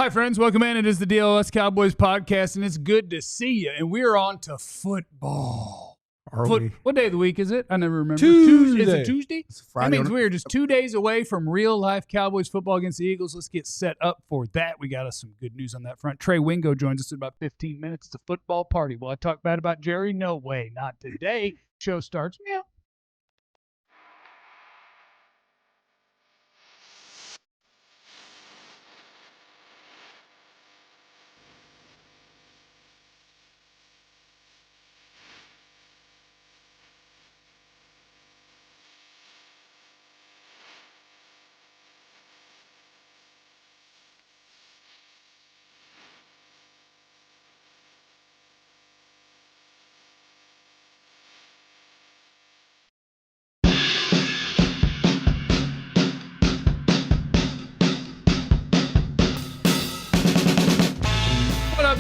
Hi, friends. Welcome in. It is the DLLS Cowboys podcast, and it's good to see you. And we're on to football. What day of the week is it? I never remember. Tuesday. Is it Tuesday? It's Friday. That means we are just 2 days away from real-life Cowboys football against the Eagles. Let's get set up for that. We got us some good news on that front. Trey Wingo joins us in about 15 minutes. It's a football party. Will I talk bad about Jerry? No way. Not today. Show starts. Yeah.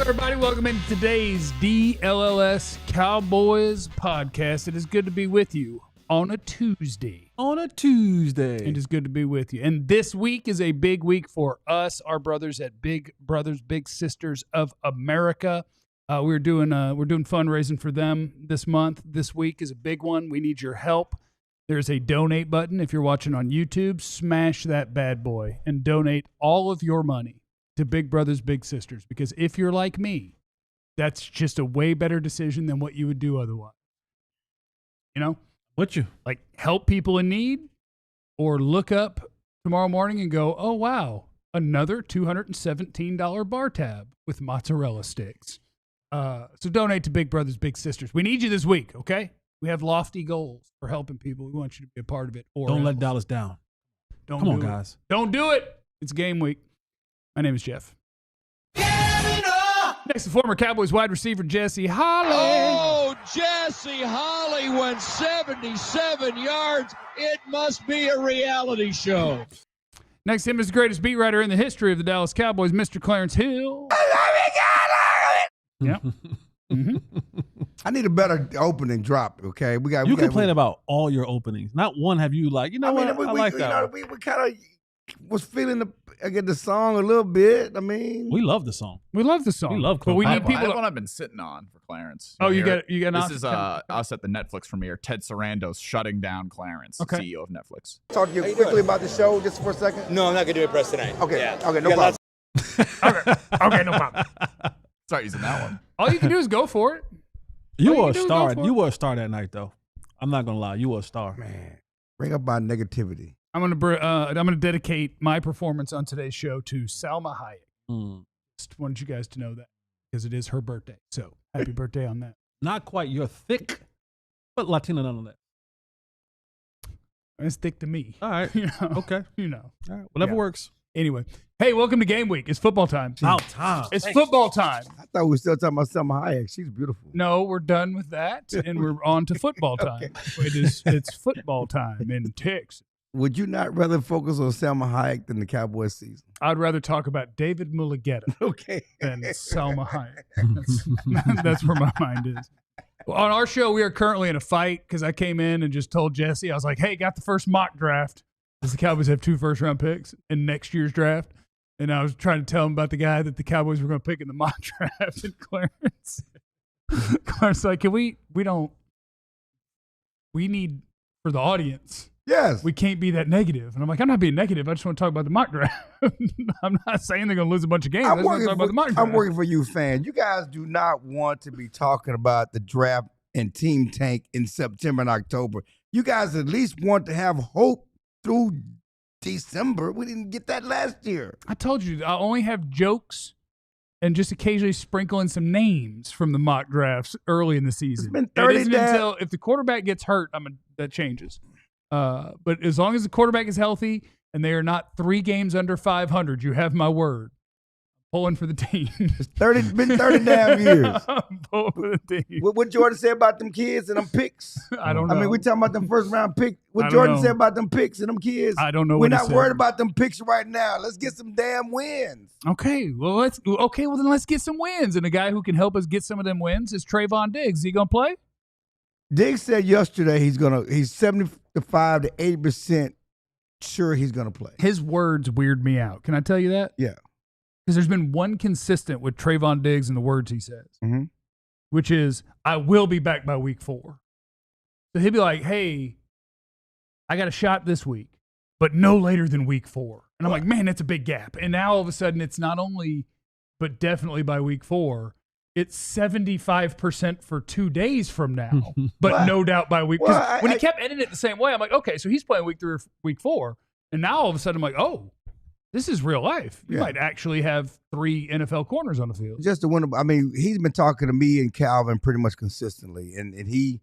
Everybody, welcome into today's DLLS Cowboys podcast. It is good to be with you on a Tuesday. It is good to be with you. And this week is a big week for us, our brothers at Big Brothers, Big Sisters of America. We're doing fundraising for them this month. This week is a big one. We need your help. There's a donate button. If you're watching on YouTube, smash that bad boy and donate all of your money to Big Brothers, Big Sisters, because if you're like me, that's just a way better decision than what you would do otherwise. You know? Like help people in need, or look up tomorrow morning and go, oh, wow, another $217 bar tab with mozzarella sticks. So donate to Big Brothers, Big Sisters. We need you this week, okay? We have lofty goals for helping people. We want you to be a part of it. Or Don't let Dallas down. Come on, guys. Don't do it. It's game week. My name is Jeff. Cavanaugh! Next to former Cowboys wide receiver Jesse Holley. Oh, Jesse Holley went 77 yards. It must be a reality show. Next to him is the greatest beat writer in the history of the Dallas Cowboys, Mr. Clarence Hill. Yeah. Mm-hmm. I need a better opening drop, okay? You complain about all your openings. Not one have you like, I like that. We kind of was feeling the song a little bit. I mean, We love the song. We love the song. We love but we Clarence. need I people have to... one I've been sitting on for Clarence. Oh, you Here. got This is us at the Netflix premiere. Ted Sarandos shutting down Clarence, Okay. CEO of Netflix. talk to you quickly about the show just for a second. No, I'm not going to do it press tonight. Okay, Yeah. okay, no You got problem. Okay, no problem. Start using that one. All you can do is go for it. You All were you a can do is star. go for it. You were a star that night, though. I'm not going to lie. You were a star. Man, bring up my negativity. I'm gonna dedicate my performance on today's show to Salma Hayek. Just wanted you guys to know that because it is her birthday. So happy birthday on that. Not quite your thick, but Latina nonetheless. It's thick to me. All right. You know. Okay. You know. All right. Whatever Yeah. works. Anyway, hey, welcome to game week. It's football time. About time. It's football time. I thought we were still talking about Selma Hayek. She's beautiful. No, we're done with that, and we're on to football time. It's football time in Texas. Would you not rather focus on Selma Hayek than the Cowboys season? I'd rather talk about David Mulugeta Okay. than Salma Hayek. That's where my mind is. Well, on our show, we are currently in a fight because I came in and just told Jesse, I was like, hey, got the first mock draft. Does the Cowboys have 2 first-round picks in next year's draft? And I was trying to tell him about the guy that the Cowboys were going to pick in the mock draft. And Clarence like, we need for the audience. Yes. We can't be that negative. And I'm like, I'm not being negative. I just want to talk about the mock draft. I'm not saying they're going to lose a bunch of games. I just want to talk about the mock draft. I'm working for you, fans. You guys do not want to be talking about the draft and team tank in September and October. You guys at least want to have hope through December. We didn't get that last year. I told you, I only have jokes and just occasionally sprinkle in some names from the mock drafts early in the season. It's been 30 It isn't days. until if the quarterback gets hurt, that changes. But as long as the quarterback is healthy and they are not 3 games under 500, you have my word. Pulling for the team. It's been 30 damn years. I'm pulling for the team. What Jordan say about them kids and them picks? I don't know. I mean, we talking about them first round picks. I What don't Jordan know. say about them picks and them kids? I don't know We're what he not said. worried about them picks right now. Let's get some damn wins. Okay, well then let's get some wins. And a guy who can help us get some of them wins is Trayvon Diggs. Is he gonna play? Diggs said yesterday he's 75 to 80% sure he's gonna play. His words weird me out. Can I tell you that? Yeah. because there's been one consistent with Trayvon Diggs and the words he says, Mm-hmm. which is, I will be back by week 4. So he'll be like, hey, I got a shot this week, but no later than week 4. And I'm like, man, that's a big gap. And now all of a sudden it's not only, but definitely by week 4, it's 75% for 2 days from now, but no doubt by week. Because when he kept ending it the same way, I'm like, okay, so he's playing week 3 or week 4. And now all of a sudden I'm like, oh, this is real life. You might actually have 3 NFL corners on the field. Just to win. I mean, he's been talking to me and Calvin pretty much consistently. And he.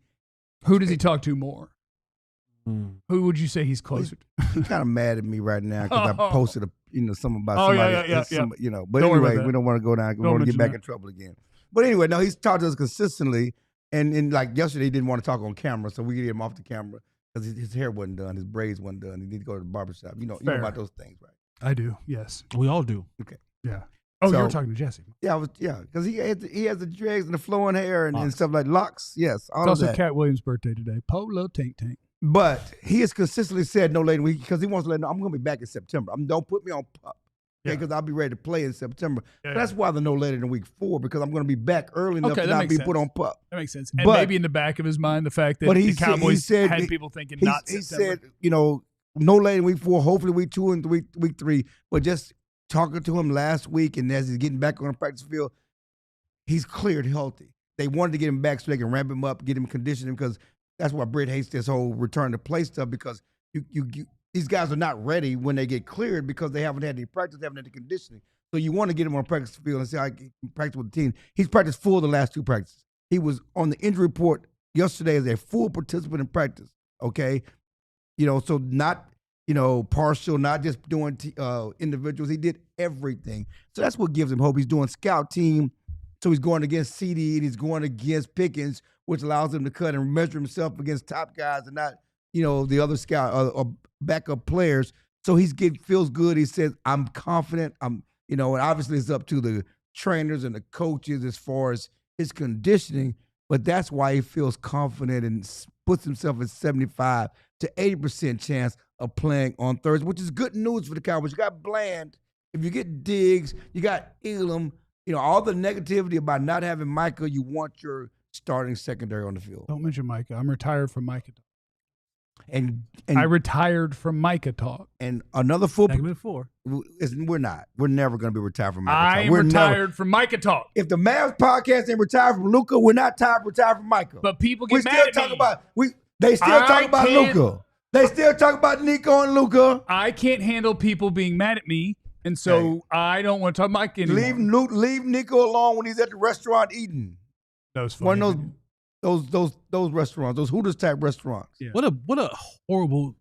Who does he talk to more? Who would you say he's closer to? He's kind of mad at me right now because I posted something about somebody. Yeah. But Don't anyway, we don't want to go down. We want to get back in trouble again. But anyway, no, he's talked to us consistently. And like yesterday, he didn't want to talk on camera, so we get him off the camera because his hair wasn't done, his braids wasn't done. He need to go to the barbershop. You know about those things, right? I do. Yes, we all do. Okay. Yeah. Oh, you were talking to Jesse. Yeah, because he has the dreads and the flowing hair and stuff like locks. Yes, all it's of also that. Cat Williams' birthday today. Polo tank. But he has consistently said no later because he wants to let know I'm going to be back in September. Don't put me on pup. Because I'll be ready to play in September. That's why the no later than week 4, because I'm going to be back early enough to not be put on pup. That makes sense. And maybe in the back of his mind, the fact that the Cowboys had people thinking not September. He said, no later than week 4, hopefully week 2 and week 3. But just talking to him last week and as he's getting back on the practice field, he's cleared healthy. They wanted to get him back so they can ramp him up, get him conditioned because that's why Britt hates this whole return to play stuff because these guys are not ready when they get cleared because they haven't had any practice, they haven't had any conditioning. So you want to get him on the practice field and see how he can practice with the team. He's practiced full the last 2 practices. He was on the injury report yesterday as a full participant in practice, okay? So not, partial, not just doing individuals. He did everything. So that's what gives him hope. He's doing scout team. So he's going against CD and he's going against Pickens, which allows him to cut and measure himself against top guys and not, the other scout or backup players. So feels good. He says, I'm confident. And obviously it's up to the trainers and the coaches as far as his conditioning, but that's why he feels confident and puts himself at 75 to 80% chance of playing on Thursday, which is good news for the Cowboys. You got Bland. If you get Diggs, you got Elam. All the negativity about not having Micah, you want your starting secondary on the field. Don't mention Micah. I'm retired from Micah talk. And I retired from Micah talk. And another football. Segment 4. We're not. We're never going to be retired from Micah talk. I'm retired from Micah talk. If the Mavs podcast ain't retired from Luka, we're not retired from Micah. But people get mad at me. They still talk about Luka. They still talk about Nico and Luka. I can't handle people being mad at me. And so I don't want to talk Mike anymore. Leave Nico alone when he's at the restaurant eating. That was funny. One of those restaurants, those Hooters type restaurants. Yeah. What a horrible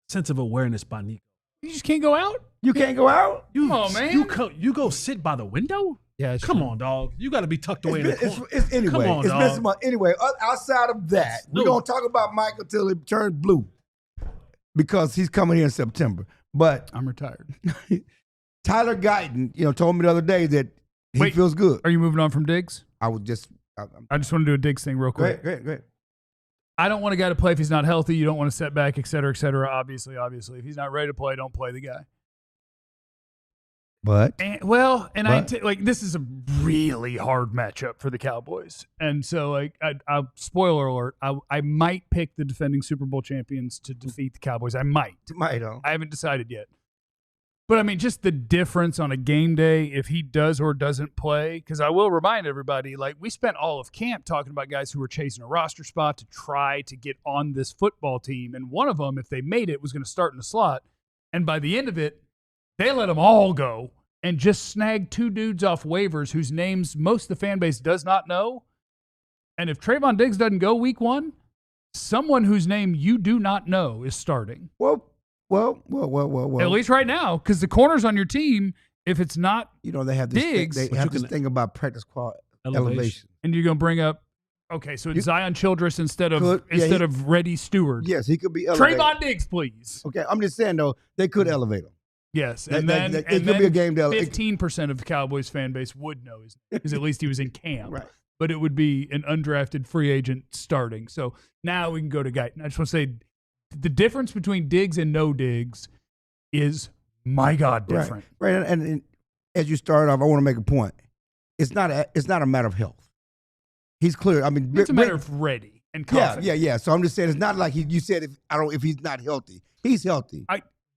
sense of awareness by Nico. You just can't go out? You can't go out? Come on, man. You go sit by the window? Yeah. Come on, dog. You got to be tucked away in the corner. Anyway, come on, dog. Anyway, outside of that, we're going to talk about Mike until he turns blue because he's coming here in September. But I'm retired. Tyler Guyton, told me the other day that he feels good. Are you moving on from Diggs? I just want to do a Diggs thing real quick. Great. I don't want a guy to play if he's not healthy. You don't want to set back, et cetera, et cetera. Obviously. If he's not ready to play, don't play the guy. This is a really hard matchup for the Cowboys. And so, spoiler alert, I might pick the defending Super Bowl champions to defeat the Cowboys. I might. I haven't decided yet. But, just the difference on a game day if he does or doesn't play, because I will remind everybody, we spent all of camp talking about guys who were chasing a roster spot to try to get on this football team. And one of them, if they made it, was going to start in the slot. And by the end of it, they let them all go and just snagged 2 dudes off waivers whose names most of the fan base does not know. And if Trayvon Diggs doesn't go week 1, someone whose name you do not know is starting. Well. At least right now, because the corners on your team, if it's not they have this Diggs, they have this thing about practice elevation. And you're going to bring up, so it's Zion Childress instead of Reddy Stewart. Yes, he could be elevated. Trayvon Diggs, please. Okay, I'm just saying, though, they could elevate him. Yes, it could be a game that 15% of the Cowboys fan base would know because at least he was in camp. Right. But it would be an undrafted free agent starting. So now we can go to Guyton. I just want to say the difference between Diggs and no Diggs is, my God, different. Right. And as you started off, I want to make a point. It's not a matter of health. He's clear. I mean, it's a matter of ready and confident. Yeah. So I'm just saying it's not like you said if he's not healthy. He's healthy.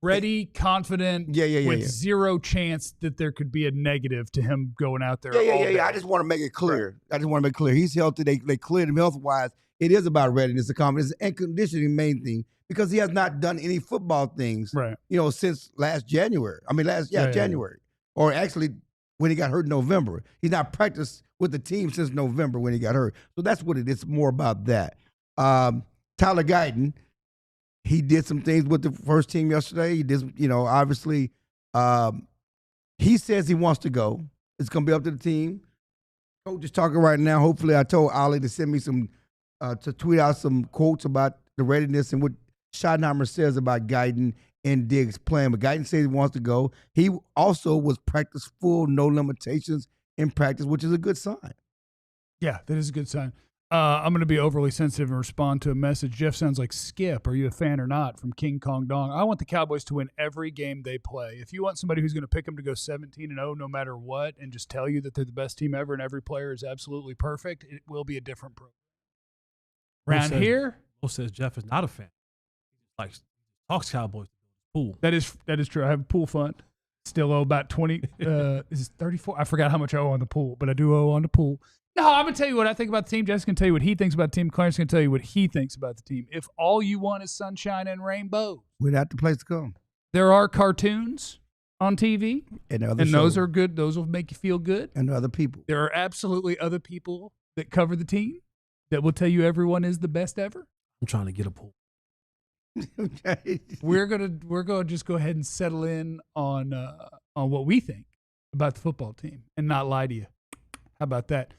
Ready, confident, with zero chance that there could be a negative to him going out there. Yeah. I just want to make it clear. He's healthy. They cleared him health-wise. It is about readiness and confidence and conditioning, main thing, because he has not done any football things, right? Since last January. January. Or actually, when he got hurt in November. He's not practiced with the team since November when he got hurt. So that's what it is. It's more about that. Tyler Guyton, he did some things with the first team yesterday. He did, obviously, he says he wants to go. It's going to be up to the team. Coach is talking right now. Hopefully, I told Ollie to send me to tweet out some quotes about the readiness and what Schottenheimer says about Guyton and Diggs playing. But Guyton says he wants to go. He also was practice full, no limitations in practice, which is a good sign. Yeah, that is a good sign. I'm going to be overly sensitive and respond to a message. Jeff sounds like Skip. Are you a fan or not? From King Kong Dong. I want the Cowboys to win every game they play. If you want somebody who's going to pick them to go 17-0 no matter what and just tell you that they're the best team ever and every player is absolutely perfect, it will be a different program. Around here, Will says Jeff is not a fan. Like talks Cowboys pool. That is true. I have a pool fund. Still owe about 20. Is it 34? I forgot how much I owe on the pool, but I do owe on the pool. No, I'm gonna tell you what I think about the team. Jeff's gonna tell you what he thinks about the team. Clarence gonna tell you what he thinks about the team. If all you want is sunshine and rainbow, without the place to come, there are cartoons on TV, and those are good. Those will make you feel good. And other people. There are absolutely other people that cover the team that will tell you everyone is the best ever. I'm trying to get a pool. We're gonna just go ahead and settle in on what we think about the football team and not lie to you. How about that?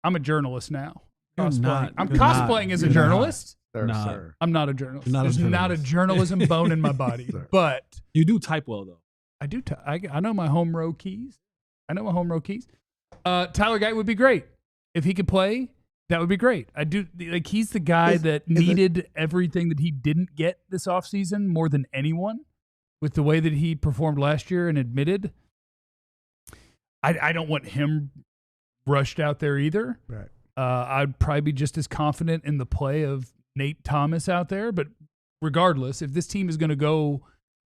I'm a journalist now. I'm cosplaying as a journalist. Sir. I'm not a journalist. There's not a journalism bone in my body. But you do type well, though. I do. I know my home row keys. Tyler Guyton would be great if he could play. That would be great. I do. Like, he's the guy that needed everything that he didn't get this offseason more than anyone, with the way that he performed last year and admitted. I don't want him rushed out there either. Right. I'd probably be just as confident in the play of Nate Thomas out there. But regardless, if this team is going to go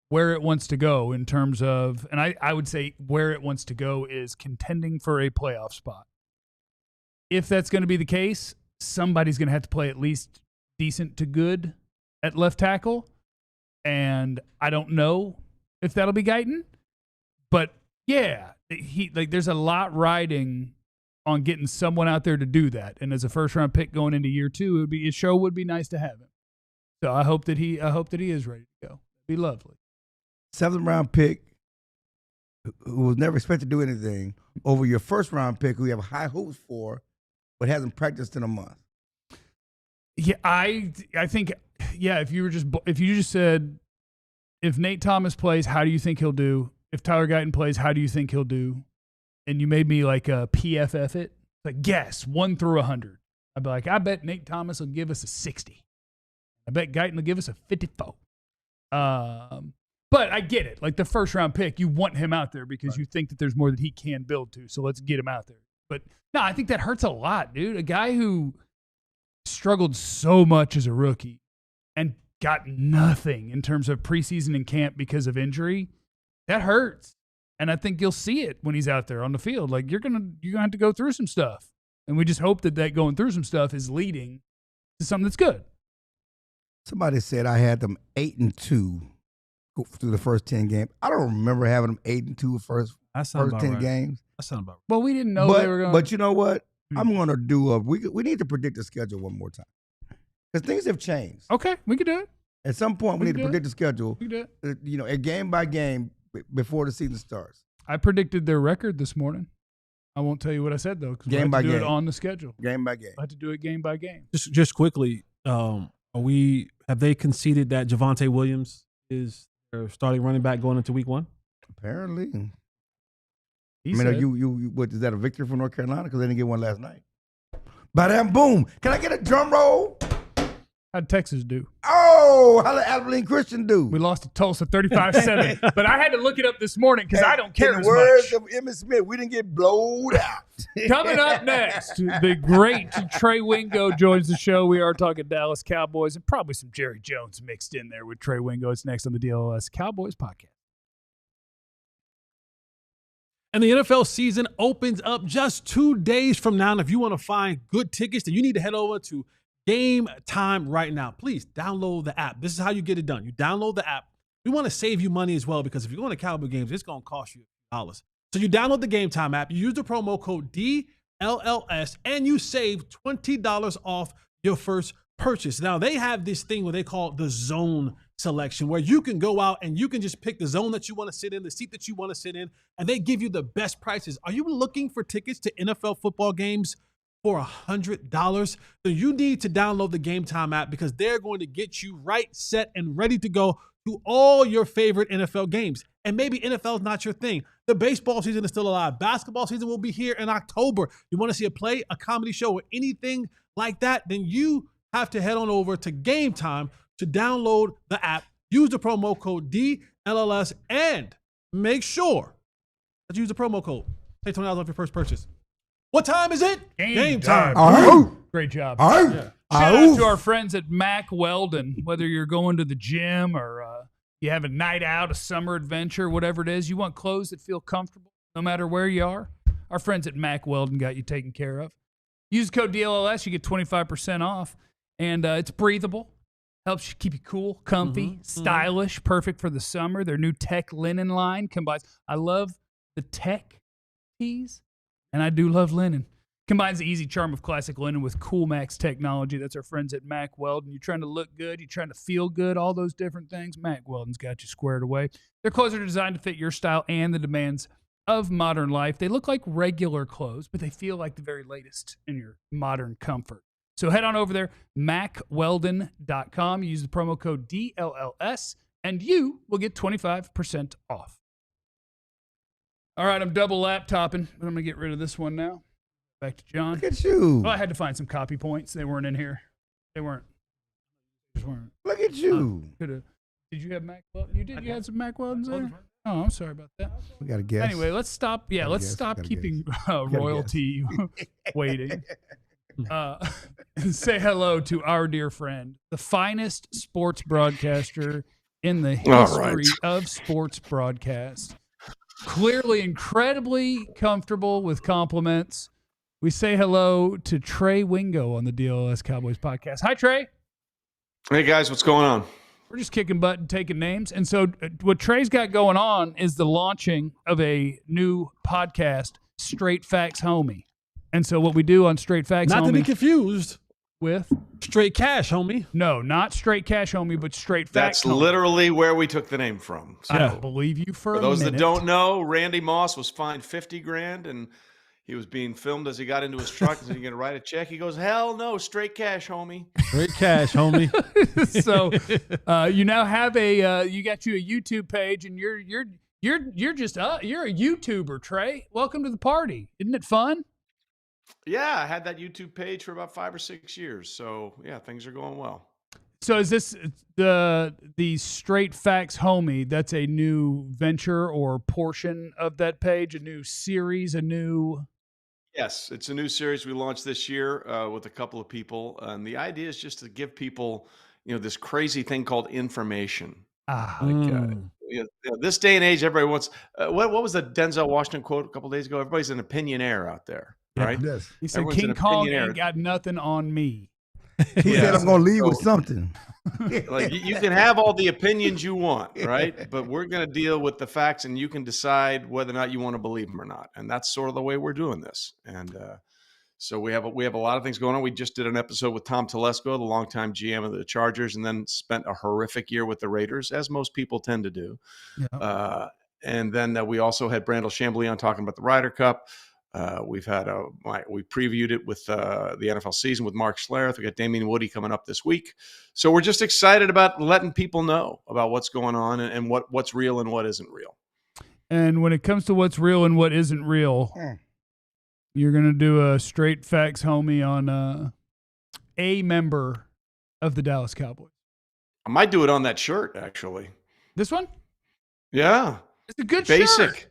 where it wants to go in terms of, and I would say where it wants to go is contending for a playoff spot. If that's going to be the case, somebody's going to have to play at least decent to good at left tackle. And I don't know if that'll be Guyton. But yeah, there's a lot riding on getting someone out there to do that. And as a first-round pick going into year 2, it would be nice to have him. So I hope that he is ready to go. It'd be lovely. 7th-round pick who was never expected to do anything over your first-round pick who you have high hopes for but hasn't practiced in a month. Yeah, I think, yeah, if you just said, if Nate Thomas plays, how do you think he'll do? If Tyler Guyton plays, how do you think he'll do? And you made me like a PFF it, like guess 1 through 100. I'd be like, I bet Nate Thomas will give us a 60. I bet Guyton will give us a 54. But I get it. Like the first round pick, you want him out there because you think that there's more that he can build to. So let's get him out there. But no, I think that hurts a lot, dude. A guy who struggled so much as a rookie and got nothing in terms of preseason and camp because of injury, that hurts. And I think you'll see it when he's out there on the field. Like you're gonna have to go through some stuff. And we just hope that going through some stuff is leading to something that's good. Somebody said I had them 8-2 through the first 10 games. I don't remember having them 8-2 first 10 games. That sounds about right. Well, we didn't know they were going. But you know what? I'm going to do we need to predict the schedule one more time because things have changed. Okay, we can do it. At some point, we need to predict the schedule. We can do it. A game by game before the season starts. I predicted their record this morning. I won't tell you what I said though, because we have to do it on the schedule. Game by game. I have to do it game by game. Just quickly, have they conceded that Javonte Williams is their starting running back going into week 1? Apparently. Said, what is that, a victory for North Carolina? Because they didn't get one last night. Bam, boom. Can I get a drum roll? How'd Texas do? Oh, Oh, how did Abilene Christian do? We lost to Tulsa 35-7. But I had to look it up this morning because I don't care In as the words much. of Emmitt Smith, we didn't get blowed out. Coming up next, the great Trey Wingo joins the show. We are talking Dallas Cowboys and probably some Jerry Jones mixed in there with Trey Wingo. It's next on the DLLS Cowboys podcast. And the NFL season opens up just 2 days from now. And if you want to find good tickets, then you need to head over to Game Time right now. Please download the app. This is how you get it done. You download the app. We want to save you money as well because if you're going to Cowboy games, it's going to cost you $1. So you download the Game Time app. You use the promo code DLLS and you save $20 off your first purchase. Now, they have this thing where they call it the zone selection, where you can go out and you can just pick the zone that you want to sit in, the seat that you want to sit in, and they give you the best prices. Are you looking for tickets to NFL football games for $100? Then you need to download the Game Time app because they're going to get you right, set, and ready to go to all your favorite NFL games. And maybe NFL is not your thing. The baseball season is still alive. Basketball season will be here in October. You want to see a play, a comedy show, or anything like that, then you have to head on over to Game Time to download the app, use the promo code DLLS, and make sure that you use the promo code. Pay $20 off your first purchase. What time is it? Game time. Great job. Yeah. Shout out to our friends at Mack Weldon. Whether you're going to the gym or you have a night out, a summer adventure, whatever it is, you want clothes that feel comfortable no matter where you are, our friends at Mack Weldon got you taken care of. Use code DLLS, you get 25% off, and it's breathable. Helps you keep you cool, comfy, stylish, perfect for the summer. Their new tech linen line combines. I love the tech tees, and I do love linen. Combines the easy charm of classic linen with Cool Max technology. That's our friends at Mack Weldon. You're trying to look good, you're trying to feel good, all those different things. Mack Weldon's got you squared away. Their clothes are designed to fit your style and the demands of modern life. They look like regular clothes, but they feel like the very latest in your modern comfort. So head on over there, MackWeldon.com. Use the promo code DLLS, and you will get 25% off. All right, I'm double laptopping, but I'm going to get rid of this one now. Back to John. Look at you. Well, I had to find some copy points. They weren't in here. They weren't. Just weren't. Look at you. Did you have Mack Weldon? You did? You had some Mack Weldons there? Oh, I'm sorry about that. We got to guess. Anyway, let's stop. Yeah, let's stop keeping royalty waiting. And say hello to our dear friend, the finest sports broadcaster in the history of sports broadcast. Clearly incredibly comfortable with compliments. We say hello to Trey Wingo on the DLLS Cowboys podcast. Hi, Trey. Hey, guys. What's going on? We're just kicking butt and taking names. And so what Trey's got going on is the launching of a new podcast, Straight Facts Homie. And so what we do on Straight Facts Homie. Not to be confused with Straight Cash, homie. No, not Straight Cash Homie, but Straight Facts That's Homie. literally where we took the name from. So, I don't believe you for a those minute. that don't know, Randy Moss was fined $50,000 and he was being filmed as he got into his truck. Is he going to write a check? He goes, hell no, straight cash, homie. Straight Cash, homie. So you now have you got you a YouTube page, and you're just you're a YouTuber, Trey. Welcome to the party. Isn't it fun? Yeah, I had that YouTube page for about 5 or 6 years. So yeah, things are going well. So is this the Straight Facts Homie? That's a new venture or portion of that page, a new series, a new. Yes, it's a new series we launched this year with a couple of people, and the idea is just to give people, this crazy thing called information. This day and age, everybody wants. What was the Denzel Washington quote a couple of days ago? Everybody's an opinionaire out there, right? Yes. He said, Everyone's "King an Kong opinionaire. ain't got nothing on me." He said, I'm going to leave with something. Like you can have all the opinions you want, right? But we're going to deal with the facts, and you can decide whether or not you want to believe them or not. And that's sort of the way we're doing this. And so we have a lot of things going on. We just did an episode with Tom Telesco, the longtime GM of the Chargers, and then spent a horrific year with the Raiders, as most people tend to do. Yeah. And then we also had Brandel Chambly on talking about the Ryder Cup. We've had we previewed it with the NFL season with Mark Schlereth. We got Damien Woody coming up this week. So we're just excited about letting people know about what's going on and what's real and what isn't real. And when it comes to what's real and what isn't real, you're going to do a Straight Facts Homie on a member of the Dallas Cowboys. I might do it on that shirt, actually. This one? Yeah. It's a good Basic. shirt.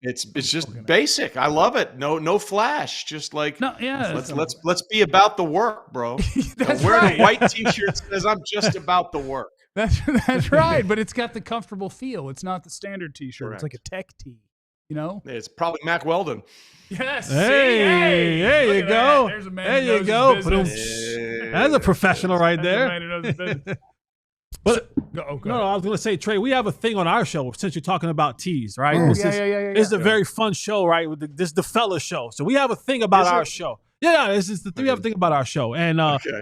It's just basic. I love it. No flash. Just like No, yeah. let's be about the work, bro. That's wearing a white T-shirt says I'm just about the work. That's right, but it's got the comfortable feel. It's not the standard T-shirt. Correct. It's like a tech tee, you know? It's probably Mac Weldon. Yes. Hey, there look you at go. that. There's a man There who you knows go. his business. That's a professional right That's a there. man who knows his business. But Go no, I was going to say, Trey, we have a thing on our show since you're talking about teas, right? Oh, This yeah. is a very fun show, right? This is the fella show. So we have a thing about our show. Yeah, this is we have a thing about our show. And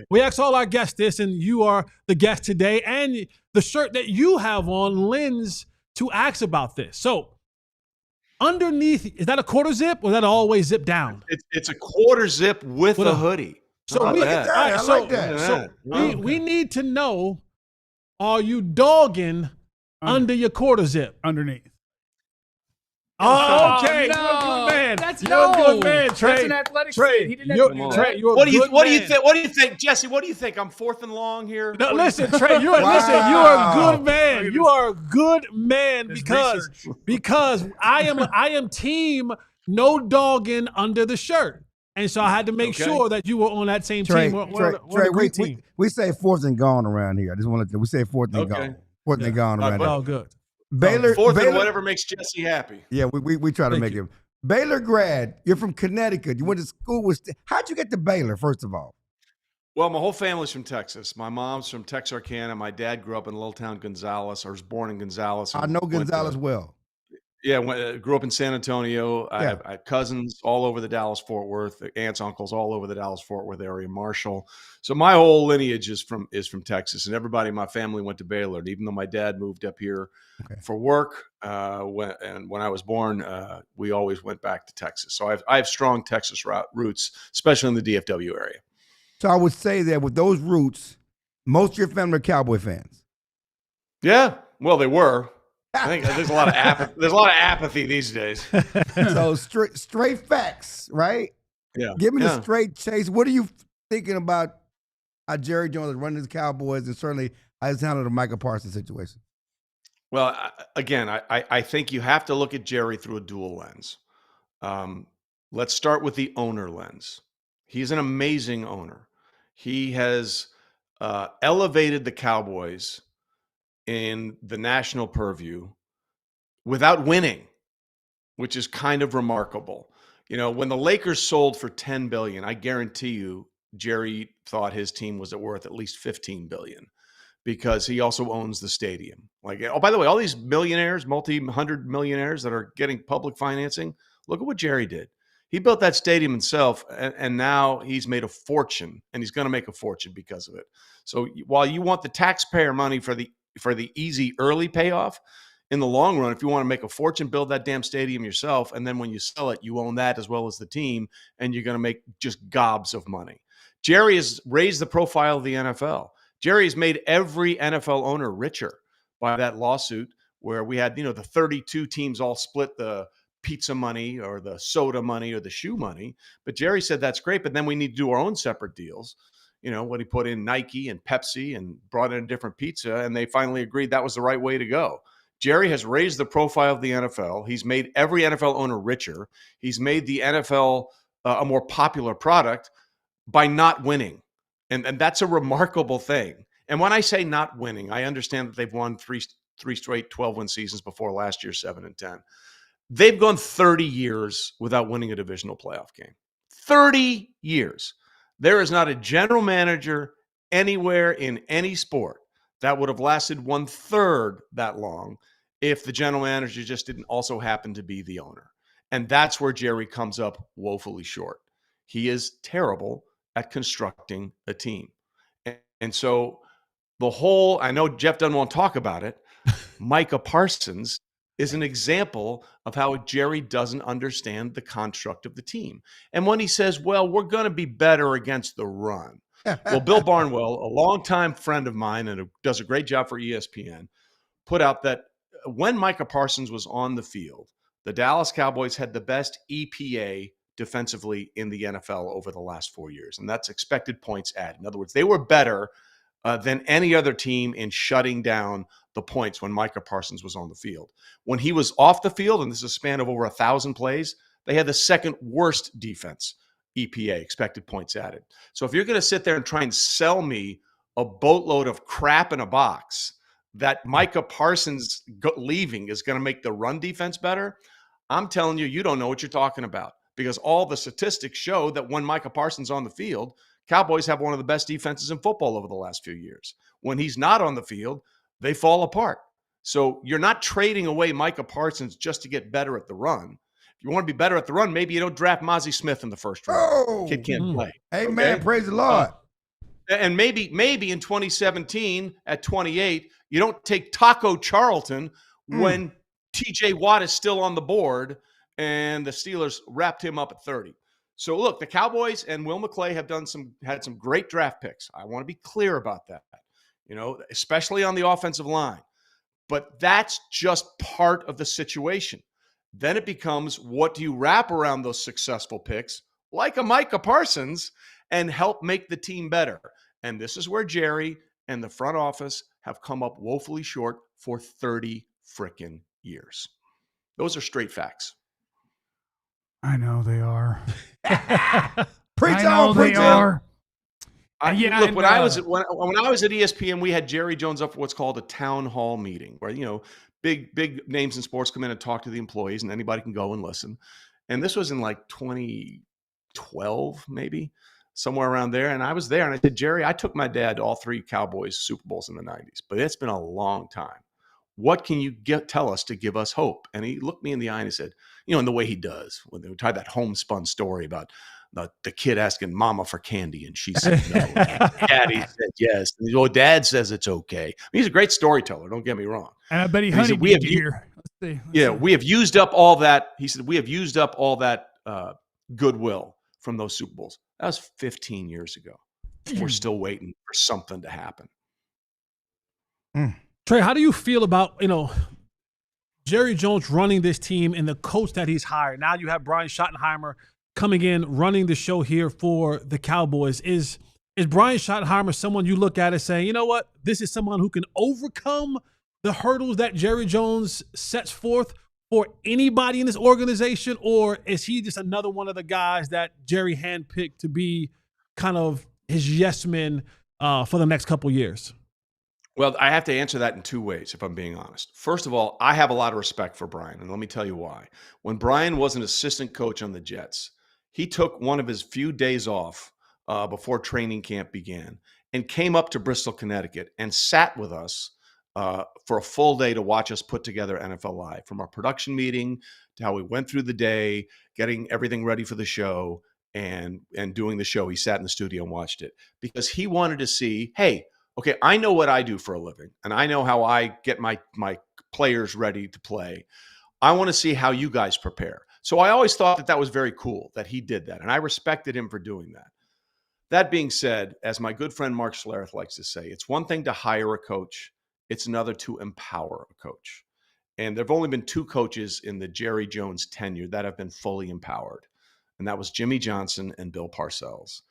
we ask all our guests this, and you are the guest today. And the shirt that you have on lends to ask about this. So underneath, is that a quarter zip or is that always zip down? It's a quarter zip with a hoodie. So How we, about that? all right, I so, like that. so we need to know, are you dogging under your quarter zip? Underneath. Oh, okay. No. You're a good man. That's you're a good man, That's Trey. an athletic Trey, fit. He didn't you're, have to do Trey, that. you're What a do you good what do you man. think? What do you think, Jesse? What do you think? I'm fourth and long here. No, What do you listen, think? Trey, you are a good man. Look at You are a good man This because I am team no dogging under the shirt. And so I had to make Okay. sure that you were on that same Trey, team. We're on Trey, a great team. we say fourth and gone around here. I just want to. We say fourth and Okay. gone. Fourth and gone around but- here. Oh, good. Baylor, Fourth and Baylor, whatever makes Jesse happy. Yeah, we try to Thank make you. him. Baylor grad. You're from Connecticut. You went to school with. How'd you get to Baylor? First of all, Well, my whole family's from Texas. My mom's from Texarkana. My dad grew up in a little town, Gonzales. I was born in Gonzales. I and know went to- Gonzales well. Yeah, grew up in San Antonio. I Yeah. have cousins all over the Dallas-Fort Worth, aunts, uncles all over the Dallas-Fort Worth area, Marshall. So my whole lineage is from Texas, and everybody in my family went to Baylor. And even though my dad moved up here for work, when I was born, we always went back to Texas. So I have strong Texas roots, especially in the DFW area. So I would say that with those roots, most of your family are Cowboy fans. Yeah, well, they were. I think there's a lot of apathy. There's a lot of apathy these days. So straight facts, right? Yeah. Give me Yeah. the straight chase. What are you thinking about how Jerry Jones is running his Cowboys, and certainly how he's handled the Micah Parsons situation? Well, I think you have to look at Jerry through a dual lens. Let's start with the owner lens. He's an amazing owner. He has elevated the Cowboys in the national purview without winning, which is kind of remarkable. You know, when the Lakers sold for $10 billion, I guarantee you Jerry thought his team was worth at least $15 billion because he also owns the stadium. Like, oh, by the way, all these millionaires, multi-hundred millionaires that are getting public financing, look at what Jerry did. He built that stadium himself, and now he's made a fortune, and he's going to make a fortune because of it. So while you want the taxpayer money for the easy early payoff, in the long run, if you want to make a fortune, build that damn stadium yourself. And then when you sell it, you own that as well as the team, and you're going to make just gobs of money. Jerry has raised the profile of the NFL. Jerry has made every NFL owner richer by that lawsuit where we had, the 32 teams all split the pizza money or the soda money or the shoe money. But Jerry said, that's great, but then we need to do our own separate deals. When he put in Nike and Pepsi and brought in a different pizza, and they finally agreed that was the right way to go. Jerry has raised the profile of the NFL. He's made every NFL owner richer. He's made the NFL a more popular product by not winning. And that's a remarkable thing. And when I say not winning, I understand that they've won three straight 12-win seasons before last year, 7-10. They've gone 30 years without winning a divisional playoff game. 30 years. There is not a general manager anywhere in any sport that would have lasted 1/3 that long if the general manager just didn't also happen to be the owner. And that's where Jerry comes up woefully short. He is terrible at constructing a team. And so I know Jeff doesn't want to talk about it, Micah Parsons is an example of how Jerry doesn't understand the construct of the team. And when he says, well, we're going to be better against the run. Well, Bill Barnwell, a longtime friend of mine and does a great job for ESPN, put out that when Micah Parsons was on the field, the Dallas Cowboys had the best EPA defensively in the NFL over the last 4 years. And that's expected points added. In other words, they were better than any other team in shutting down the points when Micah Parsons was on the field. When he was off the field, and this is a span of over 1,000 plays, they had the second worst defense, EPA, expected points added. So if you're going to sit there and try and sell me a boatload of crap in a box that Micah Parsons leaving is going to make the run defense better, I'm telling you, you don't know what you're talking about, because all the statistics show that when Micah Parsons is on the field, Cowboys have one of the best defenses in football over the last few years. When he's not on the field, they fall apart. So you're not trading away Micah Parsons just to get better at the run. If you want to be better at the run, maybe you don't draft Mozzie Smith in the first round. Oh, Kid can't play. Amen. Okay? Praise the Lord. And maybe in 2017 at 28, you don't take Taco Charlton when TJ Watt is still on the board and the Steelers wrapped him up at 30. So look, the Cowboys and Will McClay have had some great draft picks. I want to be clear about that, especially on the offensive line. But that's just part of the situation. Then it becomes, what do you wrap around those successful picks, like a Micah Parsons, and help make the team better? And this is where Jerry and the front office have come up woefully short for 30 frickin' years. Those are straight facts. I know they are. Preach I know on, they preach are. Look, when I was at ESPN, we had Jerry Jones up for what's called a town hall meeting, where big names in sports come in and talk to the employees, and anybody can go and listen. And this was in like 2012, maybe somewhere around there. And I was there, and I said, Jerry, I took my dad to all 3 Cowboys Super Bowls in the 90s, but it's been a long time. What can you tell us to give us hope? And he looked me in the eye and he said, in the way he does, when they tried that homespun story about the kid asking mama for candy and she said no. Daddy said yes. And Dad says it's okay. I mean, he's a great storyteller, don't get me wrong. And I bet he honeybeat you here. Let's see. We have used up all that. He said, we have used up all that goodwill from those Super Bowls. That was 15 years ago. We're still waiting for something to happen. Trey, how do you feel about, Jerry Jones running this team and the coach that he's hired? Now you have Brian Schottenheimer coming in, running the show here for the Cowboys. Is Brian Schottenheimer someone you look at and say, you know what, this is someone who can overcome the hurdles that Jerry Jones sets forth for anybody in this organization? Or is he just another one of the guys that Jerry handpicked to be kind of his yes men for the next couple years? Well, I have to answer that in 2 ways, if I'm being honest. First of all, I have a lot of respect for Brian, and let me tell you why. When Brian was an assistant coach on the Jets, he took one of his few days off before training camp began and came up to Bristol, Connecticut, and sat with us for a full day to watch us put together NFL Live, from our production meeting to how we went through the day, getting everything ready for the show, and doing the show. He sat in the studio and watched it because he wanted to see, hey, okay, I know what I do for a living, and I know how I get my players ready to play. I want to see how you guys prepare. So I always thought that was very cool that he did that, and I respected him for doing that. That being said, as my good friend Mark Schlereth likes to say, it's one thing to hire a coach. It's another to empower a coach. And there have only been 2 coaches in the Jerry Jones tenure that have been fully empowered, and that was Jimmy Johnson and Bill Parcells.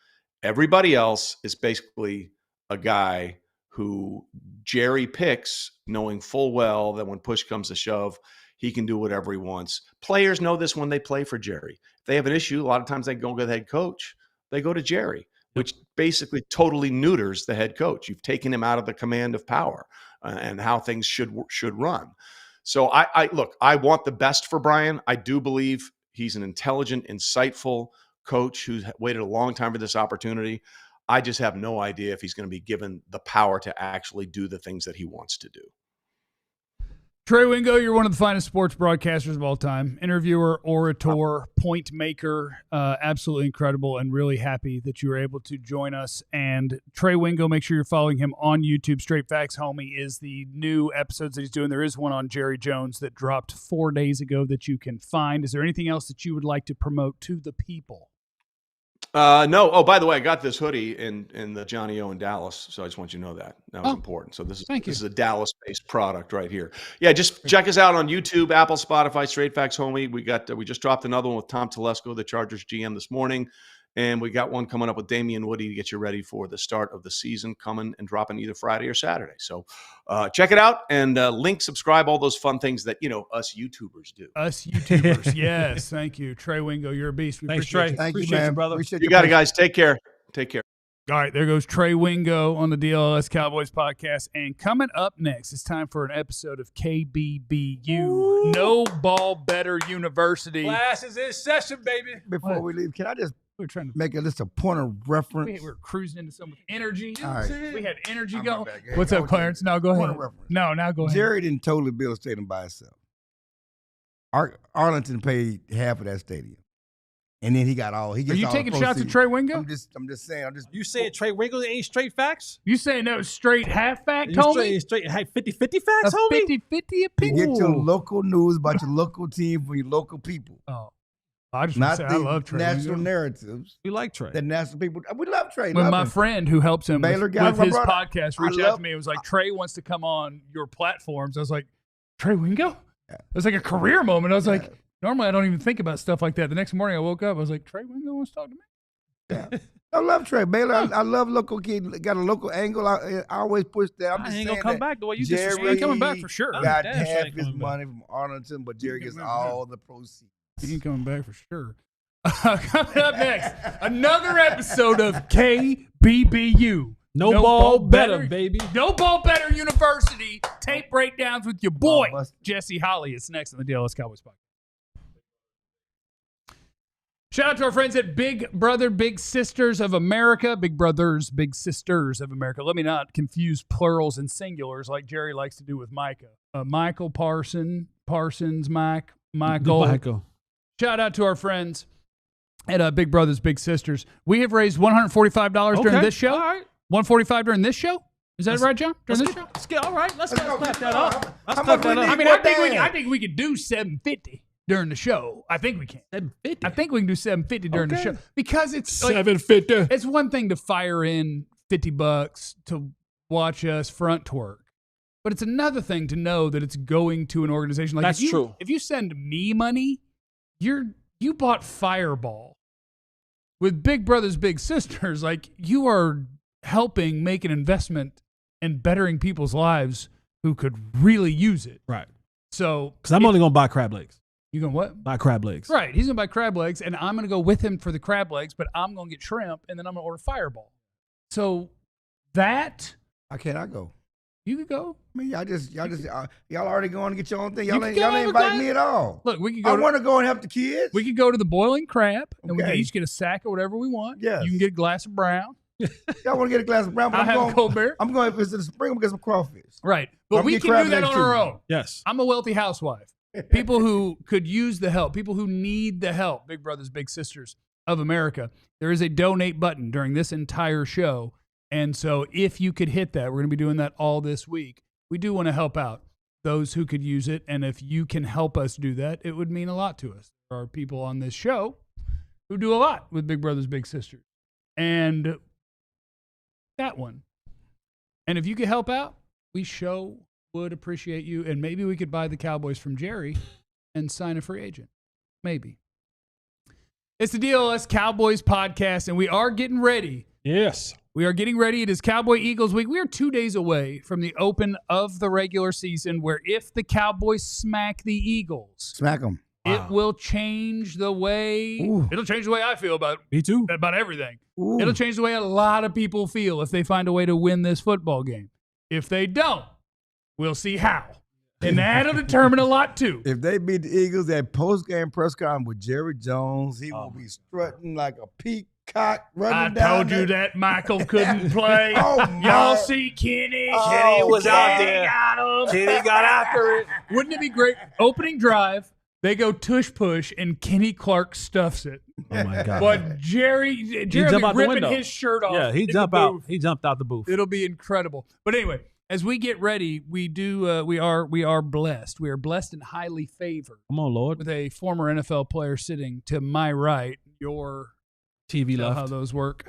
Everybody else is basically a guy who Jerry picks, knowing full well that when push comes to shove, he can do whatever he wants. Players know this when they play for Jerry. If they have an issue, a lot of times they go to the head coach. They go to Jerry, which basically totally neuters the head coach. You've taken him out of the command of power and how things should run. So I want the best for Brian. I do believe he's an intelligent, insightful coach who's waited a long time for this opportunity. I just have no idea if he's going to be given the power to actually do the things that he wants to do. Trey Wingo, you're one of the finest sports broadcasters of all time. Interviewer, orator, point maker, absolutely incredible, and really happy that you were able to join us. And Trey Wingo, make sure you're following him on YouTube. Straight Facts Homie is the new episodes that he's doing. There is one on Jerry Jones that dropped 4 days ago that you can find. Is there anything else that you would like to promote to the people? No. Oh, by the way, I got this hoodie in the Johnny O in Dallas, so I just want you to know that. That was important. So this is a Dallas-based product right here. Yeah, just check us out on YouTube, Apple, Spotify, Straight Facts Homie. We just dropped another one with Tom Telesco, the Chargers GM, this morning. And we got one coming up with Damian Woody to get you ready for the start of the season, coming and dropping either Friday or Saturday. So check it out and link, subscribe, all those fun things that, us YouTubers do. Us YouTubers, yes. Thank you. Trey Wingo, you're a beast. We Thanks, appreciate Trey. you. Thank Appreciate you, man. brother. Appreciate You your got it, patience. guys. Take care. Take care. All right, there goes Trey Wingo on the DLLS Cowboys podcast. And coming up next, it's time for an episode of KBBU, No Ball Better University. Class is in session, baby. Before we leave, can I just We're trying to make a point of reference? we're cruising into some energy. All right. We had energy I'm going. right back. What's Hey, up, Clarence? No, go Point ahead. of reference. No, now go ahead. Jerry didn't totally build a stadium by himself. Arlington paid half of that stadium, and then he got all. He Are gets you all the taking shots at proceeds. Trey Wingo? I'm just saying. You saying Trey Wingo ain't straight facts? You saying that was straight half fact, You homie? straight 50-50 facts, A homie? 50-50 You opinion. get your local news about your local team from your local people, Oh, I just want not to say the I love Trey national Wingo. We narratives like Trey. that national people. We love Trey. When love my him. friend who helps him Baylor with, guy, with my his brother. podcast I reached out love- to me. It was like, Trey wants to come on your platforms. I was like, Trey Wingo? Yeah. It was like a career moment. I was like, normally I don't even think about stuff like that. The next morning I woke up, I was like, Trey Wingo wants to talk to me? I love Trey Baylor. I love local kid. Got a local angle. I always push that. I'm I just ain't saying gonna come that back the way you Jerry just He ain't coming back for sure. got Damn sure half ain't his coming back. money from Arlington, but Jerry gets coming all the proceeds. He ain't coming back for sure. Coming up next, another episode of KBBU. No ball better, baby. No Ball Better University. Tape breakdowns with your boy, Ball busted. Jesse Holley. It's next on the DLS Cowboys podcast. Shout out to our friends at Big Brother, Big Sisters of America. Big Brothers, Big Sisters of America. Let me not confuse plurals and singulars like Jerry likes to do with Micah. Michael Parsons, Michael. Michael. Shout out to our friends at Big Brothers, Big Sisters. We have raised $145 during this show. All right. $145 during this show. Is that right, John? During this show? Let's get all right. Let's go. clap that up. Let's How clap much we that up. need? I mean, What I day? think we could do $750 during the show. I think we can. 750. I think we can do $750 during the Okay. show because it's like, 750. it's one thing to fire in $50 to watch us front twerk, but it's another thing to know that it's going to an organization. Like That's true. If you send me money, you bought Fireball with Big Brothers Big Sisters. Like, you are helping make an investment and bettering people's lives who could really use it. Right. So, Because I'm only going to buy crab legs. you going what? Buy crab legs. Right. He's going to buy crab legs, and I'm going to go with him for the crab legs, but I'm going to get shrimp, and then I'm going to order Fireball. So that, How can I go? you could go. I mean, y'all already going to get your own thing. You Y'all can ain't, go y'all ain't everybody. inviting me at all. Look, we could I go. want to go and help the kids. We could go to the Boiling Crab, and we Okay. can each get a sack of whatever we want. Yes. You can get a glass of brown. Y'all want to get a glass of brown? But I'll have a going, cold beer. I'm going to visit the spring and get some crawfish. Right. But I'm we get can crab do that legs on our too. own. Yes. I'm a wealthy housewife. People who could use the help, people who need the help, Big Brothers, Big Sisters of America. There is a donate button during this entire show. And so if you could hit that, we're going to be doing that all this week. We do want to help out those who could use it. And if you can help us do that, it would mean a lot to us. There are people on this show who do a lot with Big Brothers, Big Sisters. And that one. And if you could help out, we would appreciate you. And maybe we could buy the Cowboys from Jerry and sign a free agent. Maybe. It's the DLS Cowboys podcast, and we are getting ready. Yes. We are getting ready. It is Cowboy Eagles week. We are 2 days away from the open of the regular season, where if the Cowboys smack the Eagles, Smack them. it will change the way. Ooh. It'll change the way I feel about Me too. everything. It'll change the way a lot of people feel if they find a way to win this football game. If they don't, we'll see how. And that'll determine a lot too. If they beat the Eagles at post-game press conference with Jerry Jones, he will be strutting like a peacock running I down told you that Michael couldn't play. Oh, Y'all my. see Kenny. Oh, Kenny was out there. Got him. Kenny got after it. Wouldn't it be great? Opening drive, they go tush push, and Kenny Clark stuffs it. Oh my God. But Jerry jump be out the ripping window. his shirt off. Yeah, he in the jumped out. booth. He jumped out the booth. It'll be incredible. But anyway, as we get ready, we are blessed. We are blessed and highly favored Come on, Lord. with a former NFL player sitting to my right. Your TV know how left. those work.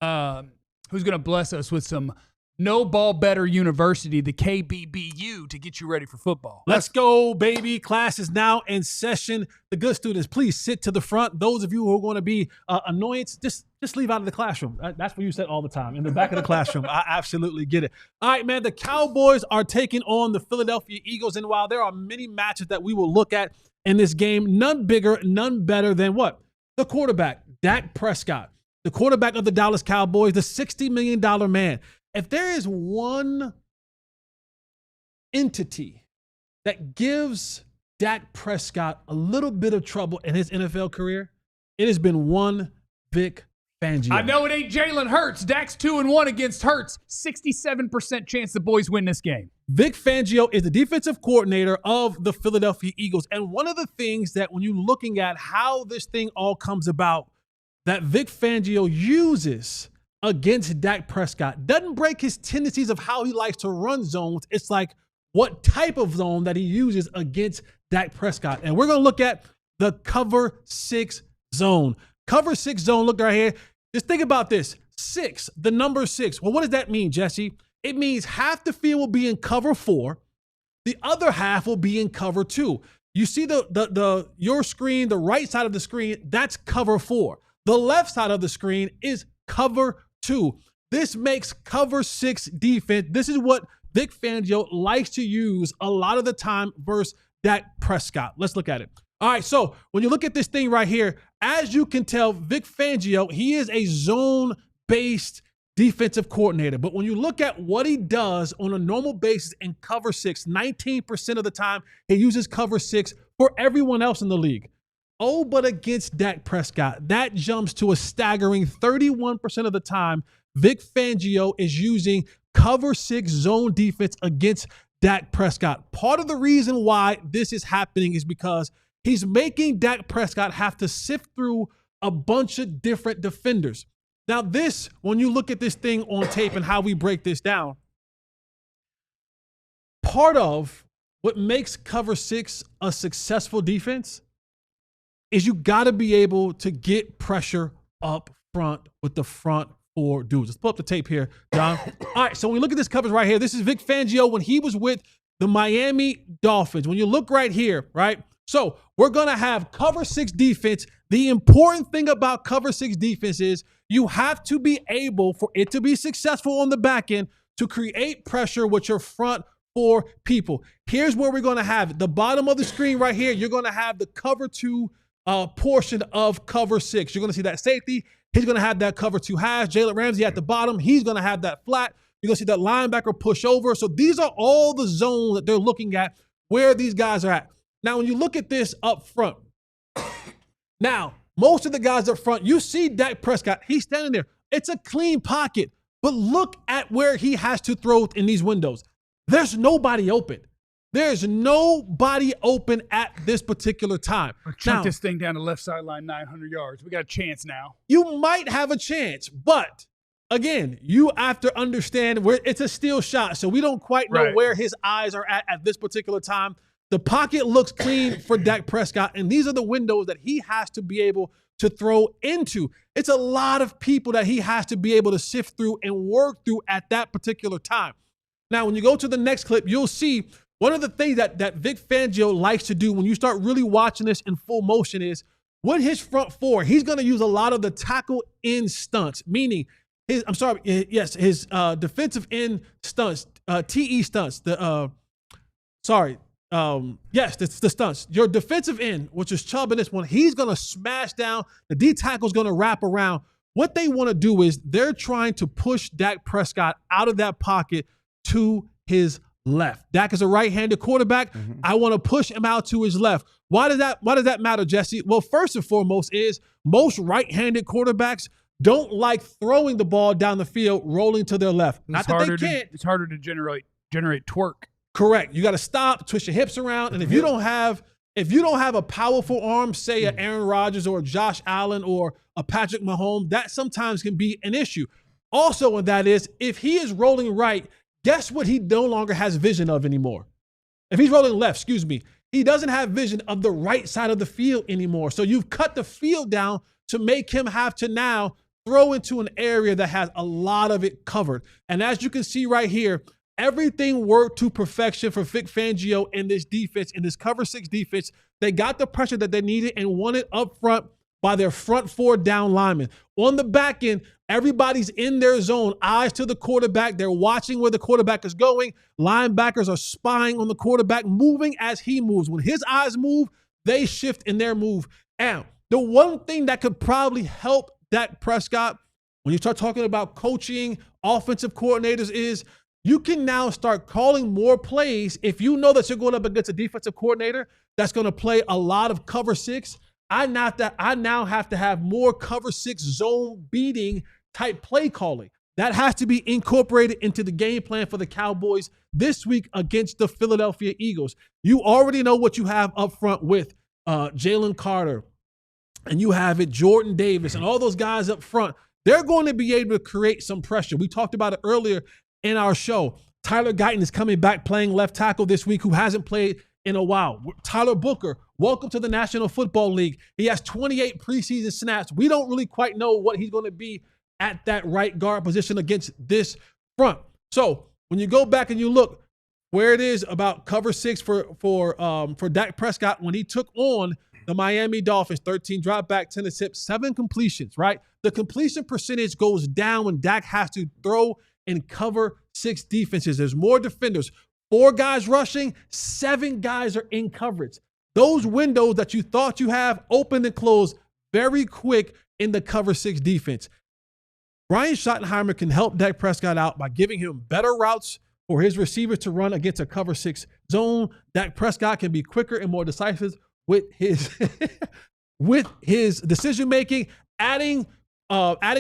Who's going to bless us with some No Ball Better University, the KBBU, to get you ready for football. Let's go, baby. Class is now in session. The good students, please sit to the front. Those of you who are going to be annoyance, just leave out of the classroom. That's what you said all the time, in the back of the classroom. I absolutely get it. All right, man, the Cowboys are taking on the Philadelphia Eagles, and while there are many matches that we will look at in this game, none bigger, none better than what? The quarterback, Dak Prescott, the quarterback of the Dallas Cowboys, the $60 million man. If there is one entity that gives Dak Prescott a little bit of trouble in his NFL career, it has been one Vic Fangio. I know it ain't Jalen Hurts. Dak's 2-1 against Hurts. 67% chance the boys win this game. Vic Fangio is the defensive coordinator of the Philadelphia Eagles. And one of the things that when you're looking at how this thing all comes about, that Vic Fangio uses against Dak Prescott doesn't break his tendencies of how he likes to run zones. It's like what type of zone that he uses against Dak Prescott. And we're going to look at the cover 6 zone. Cover 6 zone, look right here. Just think about this. 6, the number 6. Well, what does that mean, Jesse? It means half the field will be in cover 4. The other half will be in cover 2. You see your screen, the right side of the screen, that's cover 4. The left side of the screen is cover 2. This makes cover 6 defense. This is what Vic Fangio likes to use a lot of the time versus Dak Prescott. Let's look at it. All right, so when you look at this thing right here, as you can tell, Vic Fangio, he is a zone-based defensive coordinator. But when you look at what he does on a normal basis in cover 6, 19% of the time, he uses cover 6 for everyone else in the league. Oh, but against Dak Prescott, that jumps to a staggering 31% of the time. Vic Fangio is using cover 6 zone defense against Dak Prescott. Part of the reason why this is happening is because he's making Dak Prescott have to sift through a bunch of different defenders. Now this, when you look at this thing on tape and how we break this down, part of what makes cover 6 a successful defense is you got to be able to get pressure up front with the front 4 dudes. Let's pull up the tape here, John. All right, so when we look at this coverage right here, this is Vic Fangio when he was with the Miami Dolphins. When you look right here, right? So we're going to have cover 6 defense. The important thing about cover 6 defense is you have to be able, for it to be successful on the back end, to create pressure with your front 4 people. Here's where we're going to have it. The bottom of the screen right here, you're going to have the cover 2 portion of cover 6. You're going to see that safety. He's going to have that cover 2 hash. Jalen Ramsey at the bottom. He's going to have that flat. You're going to see that linebacker push over. So these are all the zones that they're looking at where these guys are at. Now, when you look at this up front, now, most of the guys up front, you see Dak Prescott. He's standing there. It's a clean pocket. But look at where he has to throw in these windows. There's nobody open. There's nobody open at this particular time. Chunk this thing down the left sideline 900 yards. We got a chance now. You might have a chance, but again, you have to understand where it's a steal shot. So we don't quite know where his eyes are at this particular time. The pocket looks clean for Dak Prescott, and these are the windows that he has to be able to throw into. It's a lot of people that he has to be able to sift through and work through at that particular time. Now, when you go to the next clip, you'll see one of the things that Vic Fangio likes to do when you start really watching this in full motion is with his front 4, he's going to use a lot of the tackle in stunts, meaning his defensive end stunts, TE stunts, the stunts. Your defensive end, which is Chubb in this one, he's going to smash down. The D tackle is going to wrap around. What they want to do is they're trying to push Dak Prescott out of that pocket to his left. Dak is a right-handed quarterback. Mm-hmm. I want to push him out to his left. Why does that matter, Jesse? Well, first and foremost is most right-handed quarterbacks don't like throwing the ball down the field, rolling to their left. Not that they can't. It's harder to generate twerk. Correct. You got to stop, twist your hips around, and if you don't have a powerful arm, say an Aaron Rodgers or a Josh Allen or a Patrick Mahomes, that sometimes can be an issue. Also, and that is, if he is rolling right, guess what he no longer has vision of anymore? If he's rolling left, he doesn't have vision of the right side of the field anymore. So you've cut the field down to make him have to now throw into an area that has a lot of it covered. And as you can see right here, everything worked to perfection for Vic Fangio in this defense, in this cover 6 defense. They got the pressure that they needed and won it up front by their front 4 down linemen. On the back end, everybody's in their zone, eyes to the quarterback. They're watching where the quarterback is going. Linebackers are spying on the quarterback, moving as he moves. When his eyes move, they shift in their move. And the one thing that could probably help Dak Prescott, when you start talking about coaching, offensive coordinators, is you can now start calling more plays. If you know that you're going up against a defensive coordinator that's going to play a lot of cover 6, I now have to have more cover 6 zone beating type play calling. That has to be incorporated into the game plan for the Cowboys this week against the Philadelphia Eagles. You already know what you have up front with Jalen Carter, and you have it Jordan Davis and all those guys up front. They're going to be able to create some pressure. We talked about it earlier in our show. Tyler Guyton is coming back playing left tackle this week, who hasn't played in a while. Tyler Booker, welcome to the National Football League. He has 28 preseason snaps. We don't really quite know what he's going to be at that right guard position against this front. So when you go back and you look where it is about cover 6 for Dak Prescott, when he took on the Miami Dolphins, 13 drop back, 10 attempts, 7 completions, right? The completion percentage goes down when Dak has to throw and cover 6 defenses. There's more defenders. 4 guys rushing, 7 guys are in coverage. Those windows that you thought you have open and close very quick in the cover 6 defense. Brian Schottenheimer can help Dak Prescott out by giving him better routes for his receivers to run against a cover 6 zone. Dak Prescott can be quicker and more decisive with his with his decision making. Adding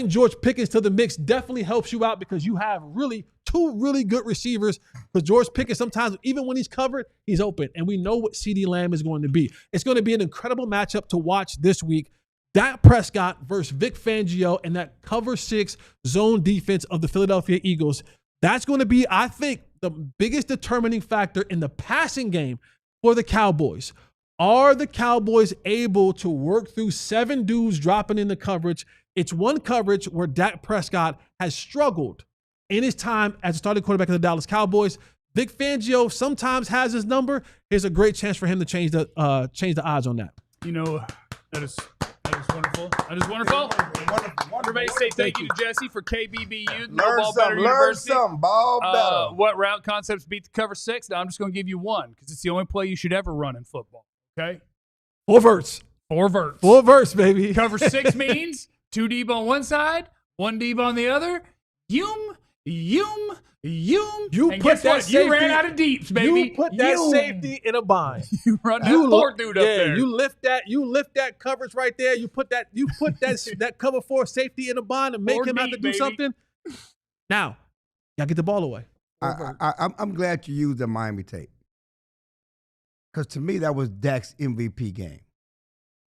George Pickens to the mix definitely helps you out because you have really 2 really good receivers. Because George Pickens, sometimes even when he's covered, he's open, and we know what CeeDee Lamb is going to be. It's going to be an incredible matchup to watch this week. Dak Prescott versus Vic Fangio and that cover 6 zone defense of the Philadelphia Eagles. That's going to be, I think, the biggest determining factor in the passing game for the Cowboys. Are the Cowboys able to work through 7 dudes dropping in the coverage? It's one coverage where Dak Prescott has struggled in his time as a starting quarterback of the Dallas Cowboys. Vic Fangio sometimes has his number. Here's a great chance for him to change the odds on that. You know, that is wonderful. That is wonderful. Everybody say thank you to Jesse for KBBU. Learn something, ball better. What route concepts beat the cover 6? Now I'm just going to give you one because it's the only play you should ever run in football. Okay? 4 verts. 4 verts. 4 verts, baby. Cover 6 means 2 deep on one side, 1 deep on the other. You And put that safety, you ran out of deeps, baby. You put that safety in a bind. You run that 4 dude up there. You lift that coverage right there. You put that cover 4 safety in a bind and make him have to do something. Now, y'all get the ball away. I'm glad you used the Miami tape. Because to me, that was Dak's MVP game.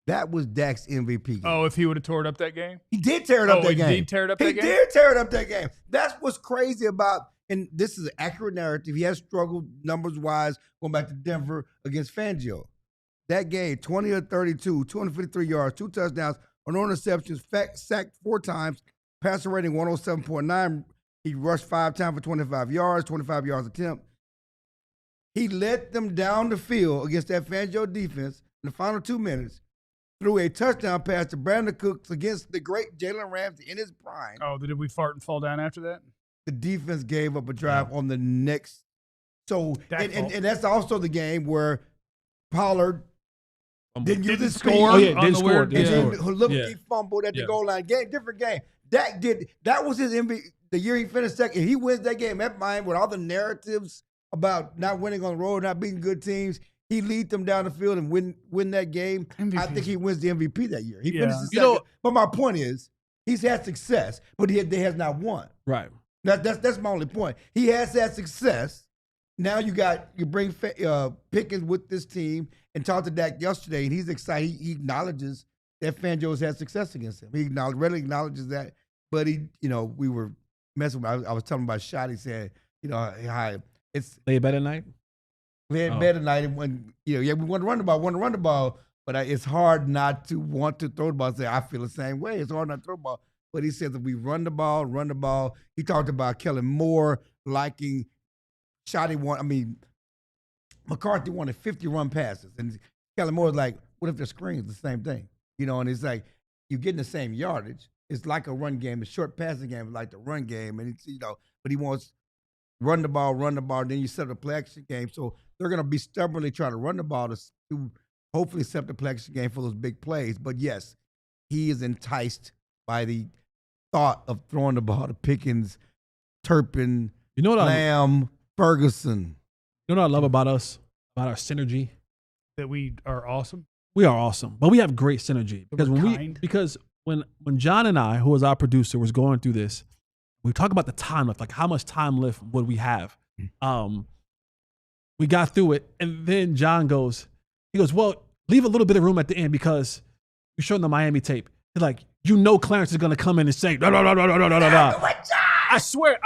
That was Dak's MVP game. Oh, if he would have tore it up that game? He did tear it up that game. He did tear it up that game? He did tear it up that game. That's what's crazy about, and this is an accurate narrative. He has struggled numbers-wise going back to Denver against Fangio. That game, 20 of 32, 253 yards, 2 touchdowns, no interceptions, sacked 4 times, passer rating 107.9. He rushed 5 times for 25 yards, 25 yards attempt. He led them down the field against that Fangio defense in the final 2 minutes. Threw a touchdown pass to Brandon Cooks against the great Jalen Ramsey in his prime. Oh, did we fart and fall down after that? The defense gave up a drive on the next. So, and that's also the game where Pollard didn't use his score. Didn't score. And then he fumbled at the goal line. Different game. Dak did. That was his MVP. The year he finished second. He wins that game at Miami with all the narratives about not winning on the road, not beating good teams. He lead them down the field and win that game. MVP. I think he wins the MVP that year. He finishes second. But my point is, he's had success, but they has not won. Right. That's my only point. He has had success. Now you bring Pickens with this team and talked to Dak yesterday, and he's excited. He acknowledges that Fangio has had success against him. He readily acknowledges that. But we were messing with. I was telling him about shot. He said, how it's lay better night. We had better night, and when we want to run the ball, but it's hard not to want to throw the ball. And say I feel the same way. It's hard not to throw the ball. But he says if we run the ball. He talked about Kellen Moore liking McCarthy wanted 50 run passes. And Kellen Moore was like, what if the screen is the same thing? And it's like, you're getting the same yardage. It's like a run game. The short passing game is like the run game. And but he wants run the ball, then you set up the play action game. So they're going to be stubbornly trying to run the ball to hopefully set up the play action game for those big plays. But yes, he is enticed by the thought of throwing the ball to Pickens, Turpin, Lamb, Ferguson. You know what I love about us, about our synergy? That we are awesome. We are awesome, but we have great synergy because when John and I, who was our producer, was going through this, we talk about the time left, like how much time left would we have? We got through it, and then John goes, well, leave a little bit of room at the end because you're showing the Miami tape. He's like, Clarence is going to come in and say, da, da, da, da, da, da, da. I swear.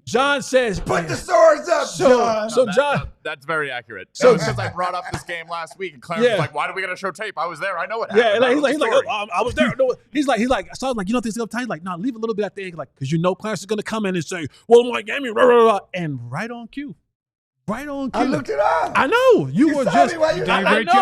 John says, put the swords up, John. So John. That's very accurate. So because I brought up this game last week, and Clarence was like, "Why do we got to show tape? I was there. I know what happened." Yeah, he's like, I was there. No, he's like, so I was like, this is time. He's like, leave a little bit at the end, like, because Clarence is gonna come in and say, "Well, Miami," and right on cue. I looked it up. I know you were just. I know.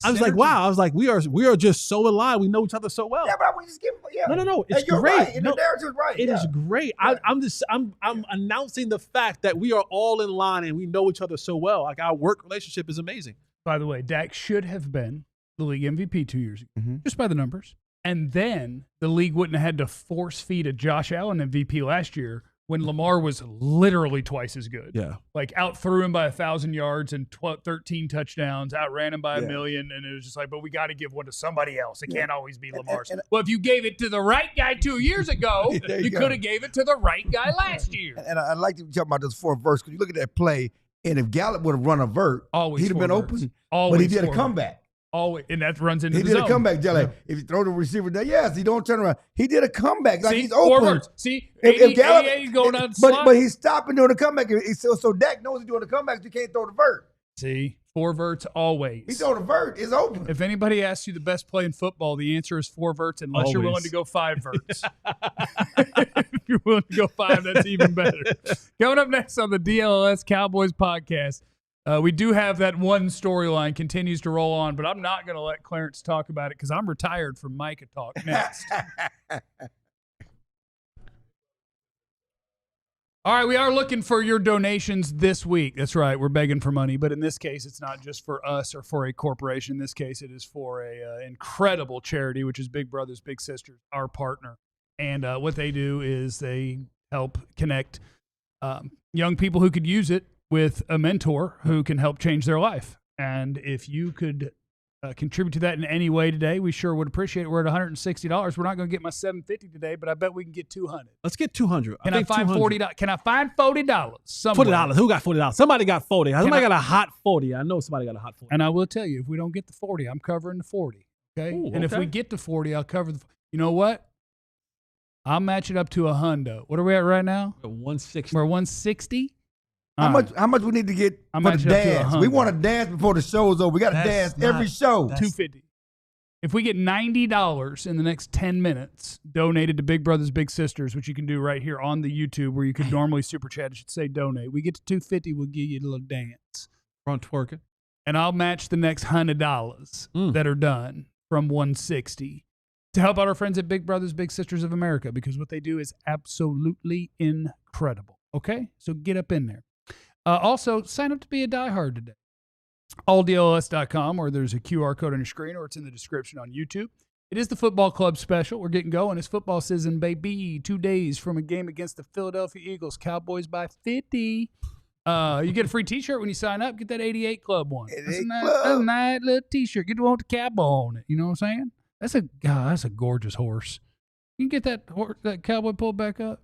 I was like, wow. I was like, we are just so aligned. We know each other so well. Yeah, but we just give. Yeah. No. It's you're great. Right. And the narrative's right. It is great. Yeah. I'm announcing the fact that we are all in line and we know each other so well. Like our work relationship is amazing. By the way, Dak should have been the league MVP 2 years ago, just by the numbers. And then the league wouldn't have had to force feed a Josh Allen MVP last year when Lamar was literally twice as good. Yeah. Like outthrew him by 1,000 yards and 13 touchdowns, outran him by 1 million. And it was just like, but we got to give one to somebody else. It can't always be Lamar's. Well, if you gave it to the right guy 2 years ago, you could have gave it to the right guy last year. And I'd like to talk about this fourth verse because you look at that play, and if Gallup would have run a vert, he'd have been open. But he did a comeback. Always, and that runs into the zone. He did a comeback, Jelly. If you throw the receiver there, he don't turn around. He did a comeback. Like he's open. See, if Gallup, he's going down the slot. But he's stopping doing the comeback. So Dak knows he's doing the comeback. So you can't throw the vert. See, 4 verts always. He's throwing the vert. It's open. If anybody asks you the best play in football, the answer is 4 verts unless you're willing to go 5 verts. If you're willing to go 5, that's even better. Coming up next on the DLLS Cowboys podcast, we do have that one storyline continues to roll on, but I'm not going to let Clarence talk about it because I'm retired from Micah Talk next. All right, we are looking for your donations this week. That's right, we're begging for money, but in this case, it's not just for us or for a corporation. In this case, it is for a incredible charity, which is Big Brothers Big Sisters, our partner. And what they do is they help connect young people who could use it with a mentor who can help change their life. And if you could contribute to that in any way today, we sure would appreciate it. We're at $160. We're not going to get my $750 today, but I bet we can get $200. Let's get $200. Can I find $40? Can I find $40? Somewhere? $40. Who got $40? Somebody got 40. Somebody got a hot 40. I know somebody got a hot 40. And I will tell you, if we don't get the 40, I'm covering the 40. Okay. Ooh, and if we get the 40, I'll cover the. You know what? I'll match it up to a hundo. What are we at right now? We're 160. We're 160. How much we need to get for the dance? We want to dance before the show is over. We got to dance every show. $250. If we get $90 in the next 10 minutes donated to Big Brothers Big Sisters, which you can do right here on the YouTube where you could normally super chat, it should say donate. We get to $250, we'll give you a little dance. Front twerking. And I'll match the next $100 that are done from 160 to help out our friends at Big Brothers Big Sisters of America, because what they do is absolutely incredible. Okay? So get up in there. Also, sign up to be a diehard today. AllDLLS.com, or there's a QR code on your screen, or it's in the description on YouTube. It is the football club special. We're getting going. It's football season, baby. 2 days from a game against the Philadelphia Eagles. Cowboys by 50. You get a free T-shirt when you sign up. Get that 88 Club one. That's a nice little T-shirt. Get the one with the cowboy on it. You know what I'm saying? That's a gorgeous horse. You can get that cowboy pulled back up.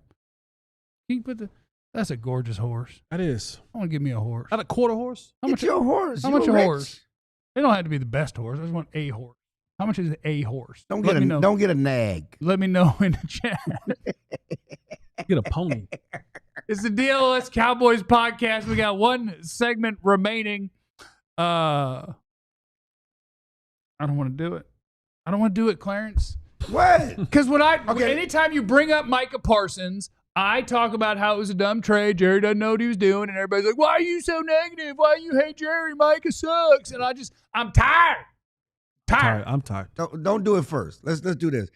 You can put That's a gorgeous horse. That is. I want to give me a horse. Not a quarter horse? How much your horse? How much a horse? They don't have to be the best horse. I just want a horse. How much is a horse? Don't get a nag. Let me know in the chat. Get a pony. It's the DLLS Cowboys podcast. We got one segment remaining. I don't want to do it. I don't want to do it, Clarence. What? Because anytime you bring up Micah Parsons, I talk about how it was a dumb trade. Jerry doesn't know what he was doing, and everybody's like, "Why are you so negative? Why you hate Jerry? Micah sucks." And I'm tired. I'm tired. Don't do it first. Let's do this.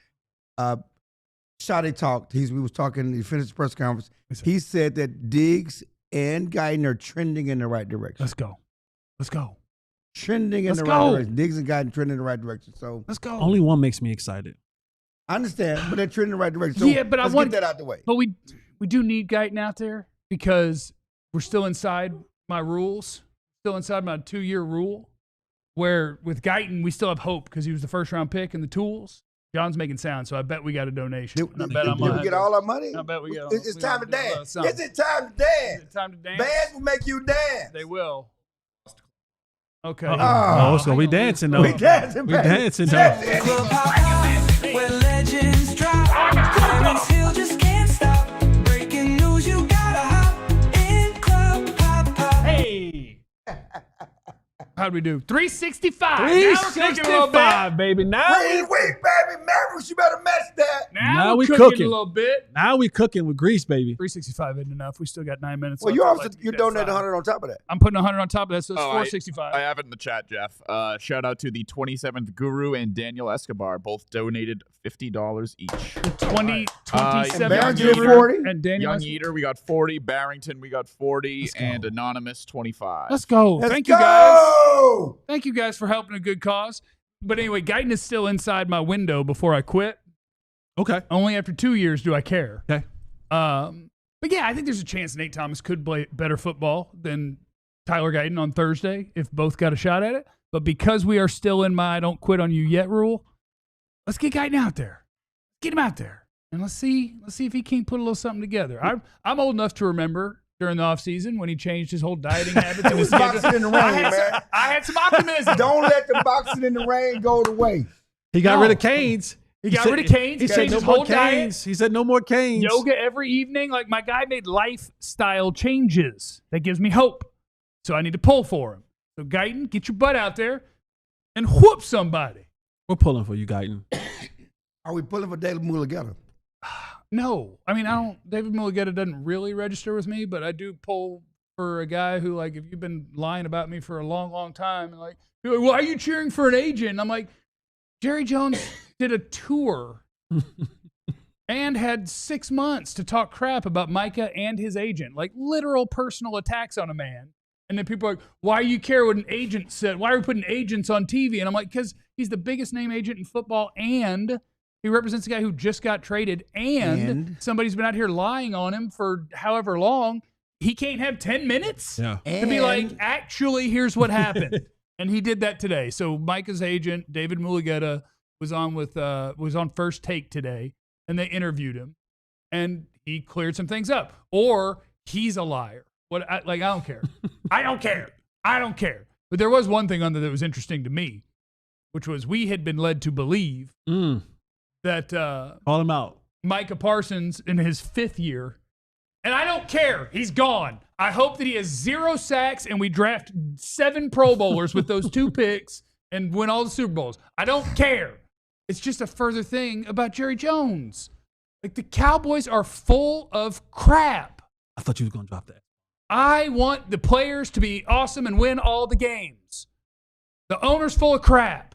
Shotty talked. We was talking. He finished the press conference. He said that Diggs and Guyton are trending in the right direction. Let's go. Trending in the right direction. Diggs and Guyton trending in the right direction. So let's go. Only one makes me excited. I understand, but they're trending in the right direction. So yeah, but let's get that out the way. But we do need Guyton out there because we're still inside my rules, still inside my 2-year rule, where with Guyton, we still have hope because he was the first-round pick and the tools. John's making sound, so I bet we got a donation. Did we get all our money? I bet we get. It's time to dance. Is it time to dance? Is it time to dance? Bands will make you dance. They will. Okay. So we dancing though. We dancing, We dancing though. Where legends drop, Clarence Hill just can't stop. Breaking news, you gotta hop in club pop. Hey. How'd we do? 365. 365, baby. Now Wait, baby. Mavericks, you better match that. Now we we're cooking a little bit. Now we cooking with grease, baby. 365 isn't enough. We still got 9 minutes. Well, left. you're donating 100 on top of that. I'm putting 100 on top of that, so it's Oh, 465. I have it in the chat, Jeff. Shout out to the 27th Guru and Daniel Escobar. Both donated $50 each. 27 Barrington Guru 40. and Daniel. Young Eater, we got 40. Barrington, we got 40. Let's go. And Anonymous, 25. Let's go. Let's Thank go. you guys. Thank you guys for helping a good cause. But anyway, Guyton is still inside my window before I quit. Okay. Only after 2 years do I care. Okay. But yeah, I think there's a chance Nate Thomas could play better football than Tyler Guyton on Thursday if both got a shot at it. But because we are still in my don't quit on you yet rule, let's get Guyton out there. Get him out there. And let's see if he can't put a little something together. I'm old enough to remember during the offseason when he changed his whole dieting habits. And his Boxing in the rain, man. I had some optimism. Don't let the boxing in the rain go to waste. He got rid of canes. He got rid of canes. He He said changed no his more whole diet. canes. He said no more canes. Yoga every evening. Like, my guy made lifestyle changes. That gives me hope. So I need to pull for him. So Guyton, get your butt out there and whoop somebody. We're pulling for you, Guyton. Are we pulling for David Mulligetta? No. I mean, David Mulligetta doesn't really register with me, but I do pull for a guy who, like, if you've been lying about me for a long, long time, and like, you're like, why are you cheering for an agent? And I'm like, Jerry Jones did a tour and had 6 months to talk crap about Micah and his agent, like literal personal attacks on a man. And then people are like, why do you care what an agent said? Why are we putting agents on TV? And I'm like, because he's the biggest name agent in football, and he represents a guy who just got traded, and somebody's been out here lying on him for however long. He can't have 10 minutes Yeah. to be like, actually, here's what happened. And he did that today. So Micah's agent, David Mulligetta, was on First Take today, and they interviewed him, and he cleared some things up. Or he's a liar. I don't care. I don't care. But there was one thing on there that was interesting to me, which was we had been led to believe that Call him out. Micah Parsons in his 5th year, and I don't care. He's gone. I hope that he has 0 sacks and we draft 7 Pro Bowlers with those 2 picks and win all the Super Bowls. I don't care. It's just a further thing about Jerry Jones. Like, the Cowboys are full of crap. I thought you was going to drop that. I want the players to be awesome and win all the games. The owner's full of crap.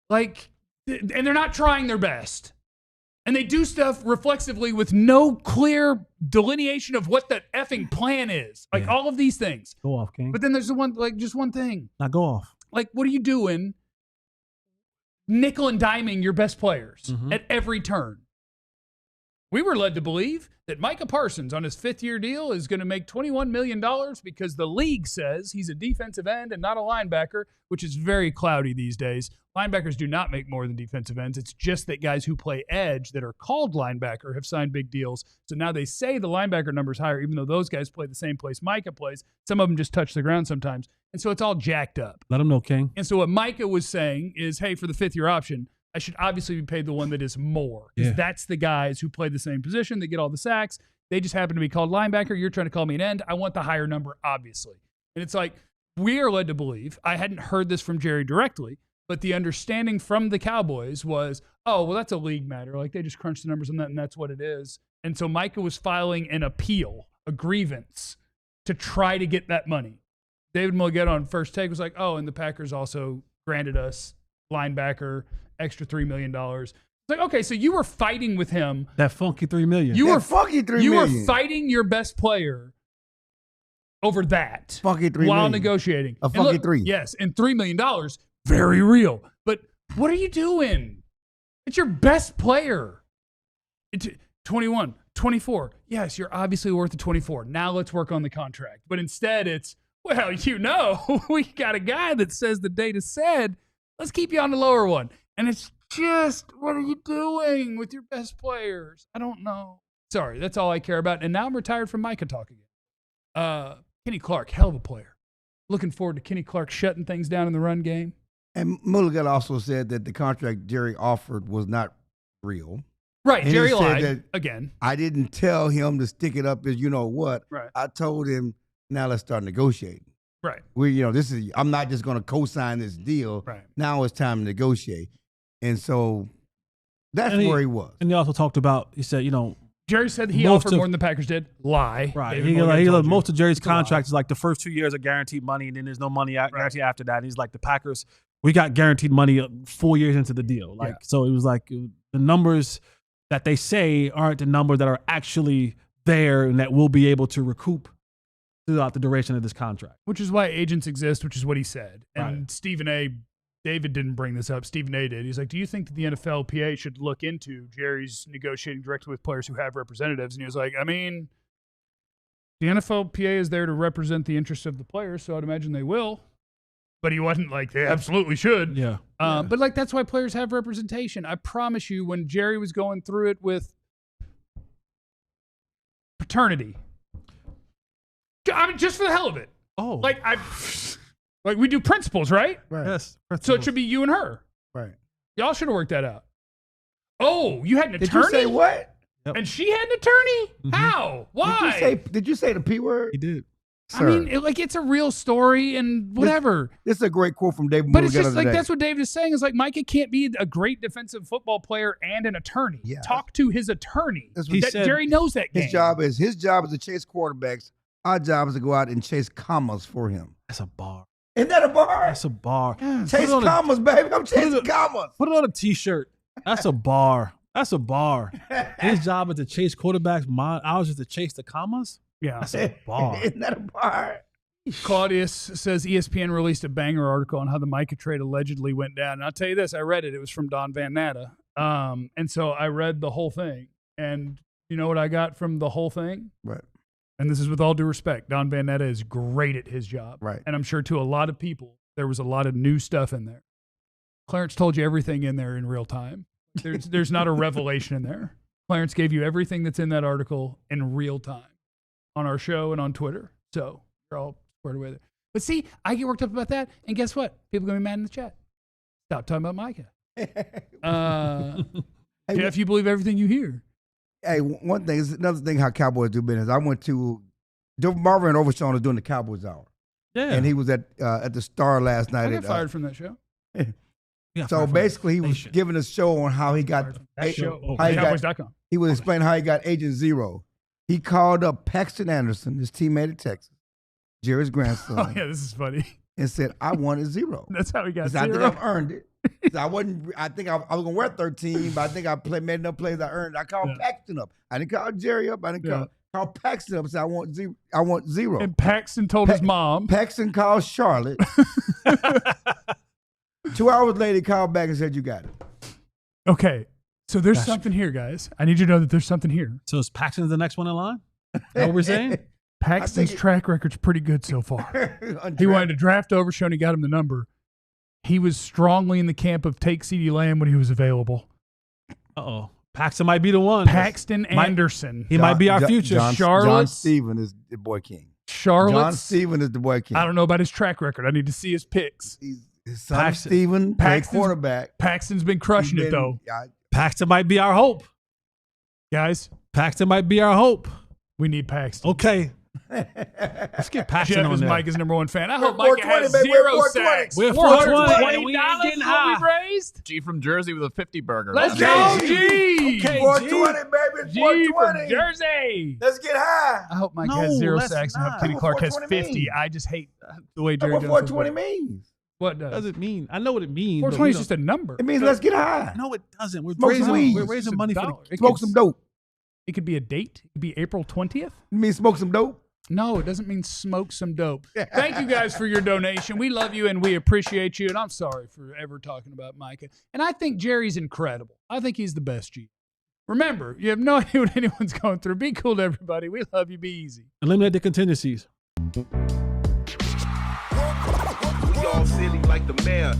Like, and they're not trying their best. And they do stuff reflexively with no clear delineation of what the effing plan is. Like, all of these things. Go off, King. But then there's just one thing. Now go off. Like, what are you doing nickel and diming your best players at every turn? We were led to believe that Micah Parsons on his 5th-year deal is going to make $21 million because the league says he's a defensive end and not a linebacker, which is very cloudy these days. Linebackers do not make more than defensive ends. It's just that guys who play edge that are called linebacker have signed big deals. So now they say the linebacker number is higher, even though those guys play the same place Micah plays. Some of them just touch the ground sometimes. And so it's all jacked up. Let him know, King. And so what Micah was saying is, hey, for the 5th-year option, I should obviously be paid the one that is more. Because that's the guys who play the same position. They get all the sacks. They just happen to be called linebacker. You're trying to call me an end. I want the higher number, obviously. And it's like, we are led to believe, I hadn't heard this from Jerry directly, But the understanding from the Cowboys was, oh, well, that's a league matter. Like, they just crunch the numbers on that, and that's what it is. And so Micah was filing an appeal, a grievance, to try to get that money. David Mulligetta on First Take was like, oh, and the Packers also granted us linebacker extra $3 million. It's like, okay, so you were fighting with him. That funky $3 million. You were funky $3 million. You were fighting your best player over that funky $3 while million. negotiating. A funky $3. Yes, and $3 million, very real. But what are you doing? It's your best player. It's 21, 24. Yes, you're obviously worth the 24. Now let's work on the contract. But instead it's, well, we got a guy that says the date is said. Let's keep you on the lower one. And it's just, what are you doing with your best players? I don't know. Sorry, that's all I care about. And now I'm retired from Micah talk again. Kenny Clark, hell of a player. Looking forward to Kenny Clark shutting things down in the run game. And Mulligan also said that the contract Jerry offered was not real. Right, And Jerry he said lied that again. I didn't tell him to stick it up as you know what. Right. I told him, now let's start negotiating. Right. I'm not just going to co-sign this deal. Right. Now it's time to negotiate. And so that's And where he was. And he also talked about, he said, Jerry said he Most offered of- more than the Packers did. Lie. right. David He Morgan told you. most of Jerry's It's a lie. contract is like the first 2 years are guaranteed money, and then there's no money guaranteed after that. And he's like, the Packers, we got guaranteed money 4 years into the deal. Like, so it was like the numbers that they say aren't the number that are actually there and that we'll be able to recoup throughout the duration of this contract. Which is why agents exist, which is what he said. And Right. Stephen A., David didn't bring this up. Stephen A. did. He's like, do you think that the NFLPA should look into Jerry's negotiating directly with players who have representatives? And he was like, I mean, the NFLPA is there to represent the interests of the players, so I'd imagine they will. But he wasn't like, they absolutely should. Yeah. But like, that's why players have representation. I promise you, when Jerry was going through it with paternity, I mean, just for the hell of it. Oh. Like, like we do principles, right? Right. Yes. So it should be you and her. Right. Y'all should have worked that out. Oh, you had an Did attorney? you say what? And she had an attorney? Mhm. How? Why? Did you say the P word? He did. I mean, it's a real story and whatever. This is a great quote from David But it's Mulligan just like, today. that's what David is saying, is like, Micah can't be a great defensive football player and an attorney. Yeah. Talk to his attorney. That's what He said Jerry knows that game. His job is to chase quarterbacks. Our job is to go out and chase commas for him. That's a bar. Isn't that a bar? That's a bar. Yes. Chase Put it on a- commas, baby. I'm chasing it- commas. Put it on a t-shirt. That's a bar. That's a bar. His job is to chase quarterbacks. Ours is to chase the commas. Yeah. That's a bar. Isn't that a bar? Claudius says ESPN released a banger article on how the Micah trade allegedly went down. And I'll tell you this, I read it. It was from Don Van Natta. And so I read the whole thing. And you know what I got from the whole thing? Right. And this is with all due respect. Don Van Natta is great at his job. Right. And I'm sure to a lot of people, there was a lot of new stuff in there. Clarence told you everything in there in real time. There's not a revelation in there. Clarence gave you everything that's in that article in real time on our show and on Twitter. So you're all squared away there. But see, I get worked up about that. And guess what? People are going to be mad in the chat. Stop talking about Micah. Jeff, you believe everything you hear. Hey, one thing is another thing how Cowboys do business. I went to Marvin Overshawn was doing the Cowboys Hour, Yeah. and he was at the Star last night. I got fired from that show. Yeah, So basically, he was giving a show on how he got That show. how he got- Cowboys.com. he was explaining how he got Agent Zero. He called up Paxton Anderson, his teammate at Texas, Jerry's grandson, Oh, yeah, this is funny. and said, "I wanted zero. That's how he got He said, I zero. think I've earned it. He said, I think I was gonna wear 13, but I think I made enough plays I earned. I called Paxton up. I didn't call Jerry up. I didn't call Paxton up and said, I want zero. And Paxton told his mom. Paxton called Charlotte. 2 hours later, he called back and said, "You got it." Okay, so there's something here, guys. I need you to know that there's something here. So is Paxton the next one in line? Is that what we're saying? Paxton's track record's pretty good so far. He wanted to draft Overshown. He got him the number. He was strongly in the camp of take CeeDee Lamb when he was available. Uh-oh. Paxton might be the one. Paxton Anderson. He might be our future. John Charlotte's- Steven is the boy king. Charlotte. John Steven is the boy king. I don't know about his track record. I need to see his picks. His son Paxton- Steven, played Paxton's- quarterback. Paxton's been crushing it, though. Paxton might be our hope. Guys, Paxton might be our hope. we need Paxton. Okay. Let's get Paxton Jeff on is there. Micah's number one fan. I hope We're Micah has 420, baby. We're 0 $420. sacks. We're $420. 420. We ain't getting high. East. G from Jersey with a 50 burger. Let's go, G. Okay, 420, baby. G 420. from Jersey. Let's get high. I hope Mike No, has 0 let's sacks and I hope not. Kenny Clark has 420 50. mean? I just hate the way That's Jerry what Jones 420 says means. What What does? does it mean? I know what it means. 420 is just a number. It means let's get high. No, it doesn't. We're Smoke some weed. we're raising money for $1. the It Smoke could- some dope. It could be a date. It could be April 20th. It means smoke some dope. No, it doesn't mean smoke some dope. Thank you guys for your donation. We love you and we appreciate you. And I'm sorry for ever talking about Micah. And I think Jerry's incredible. I think he's the best G. Remember, you have no idea what anyone's going through. Be cool to everybody. We love you. Be easy. Eliminate the contingencies. We all silly like the mayor.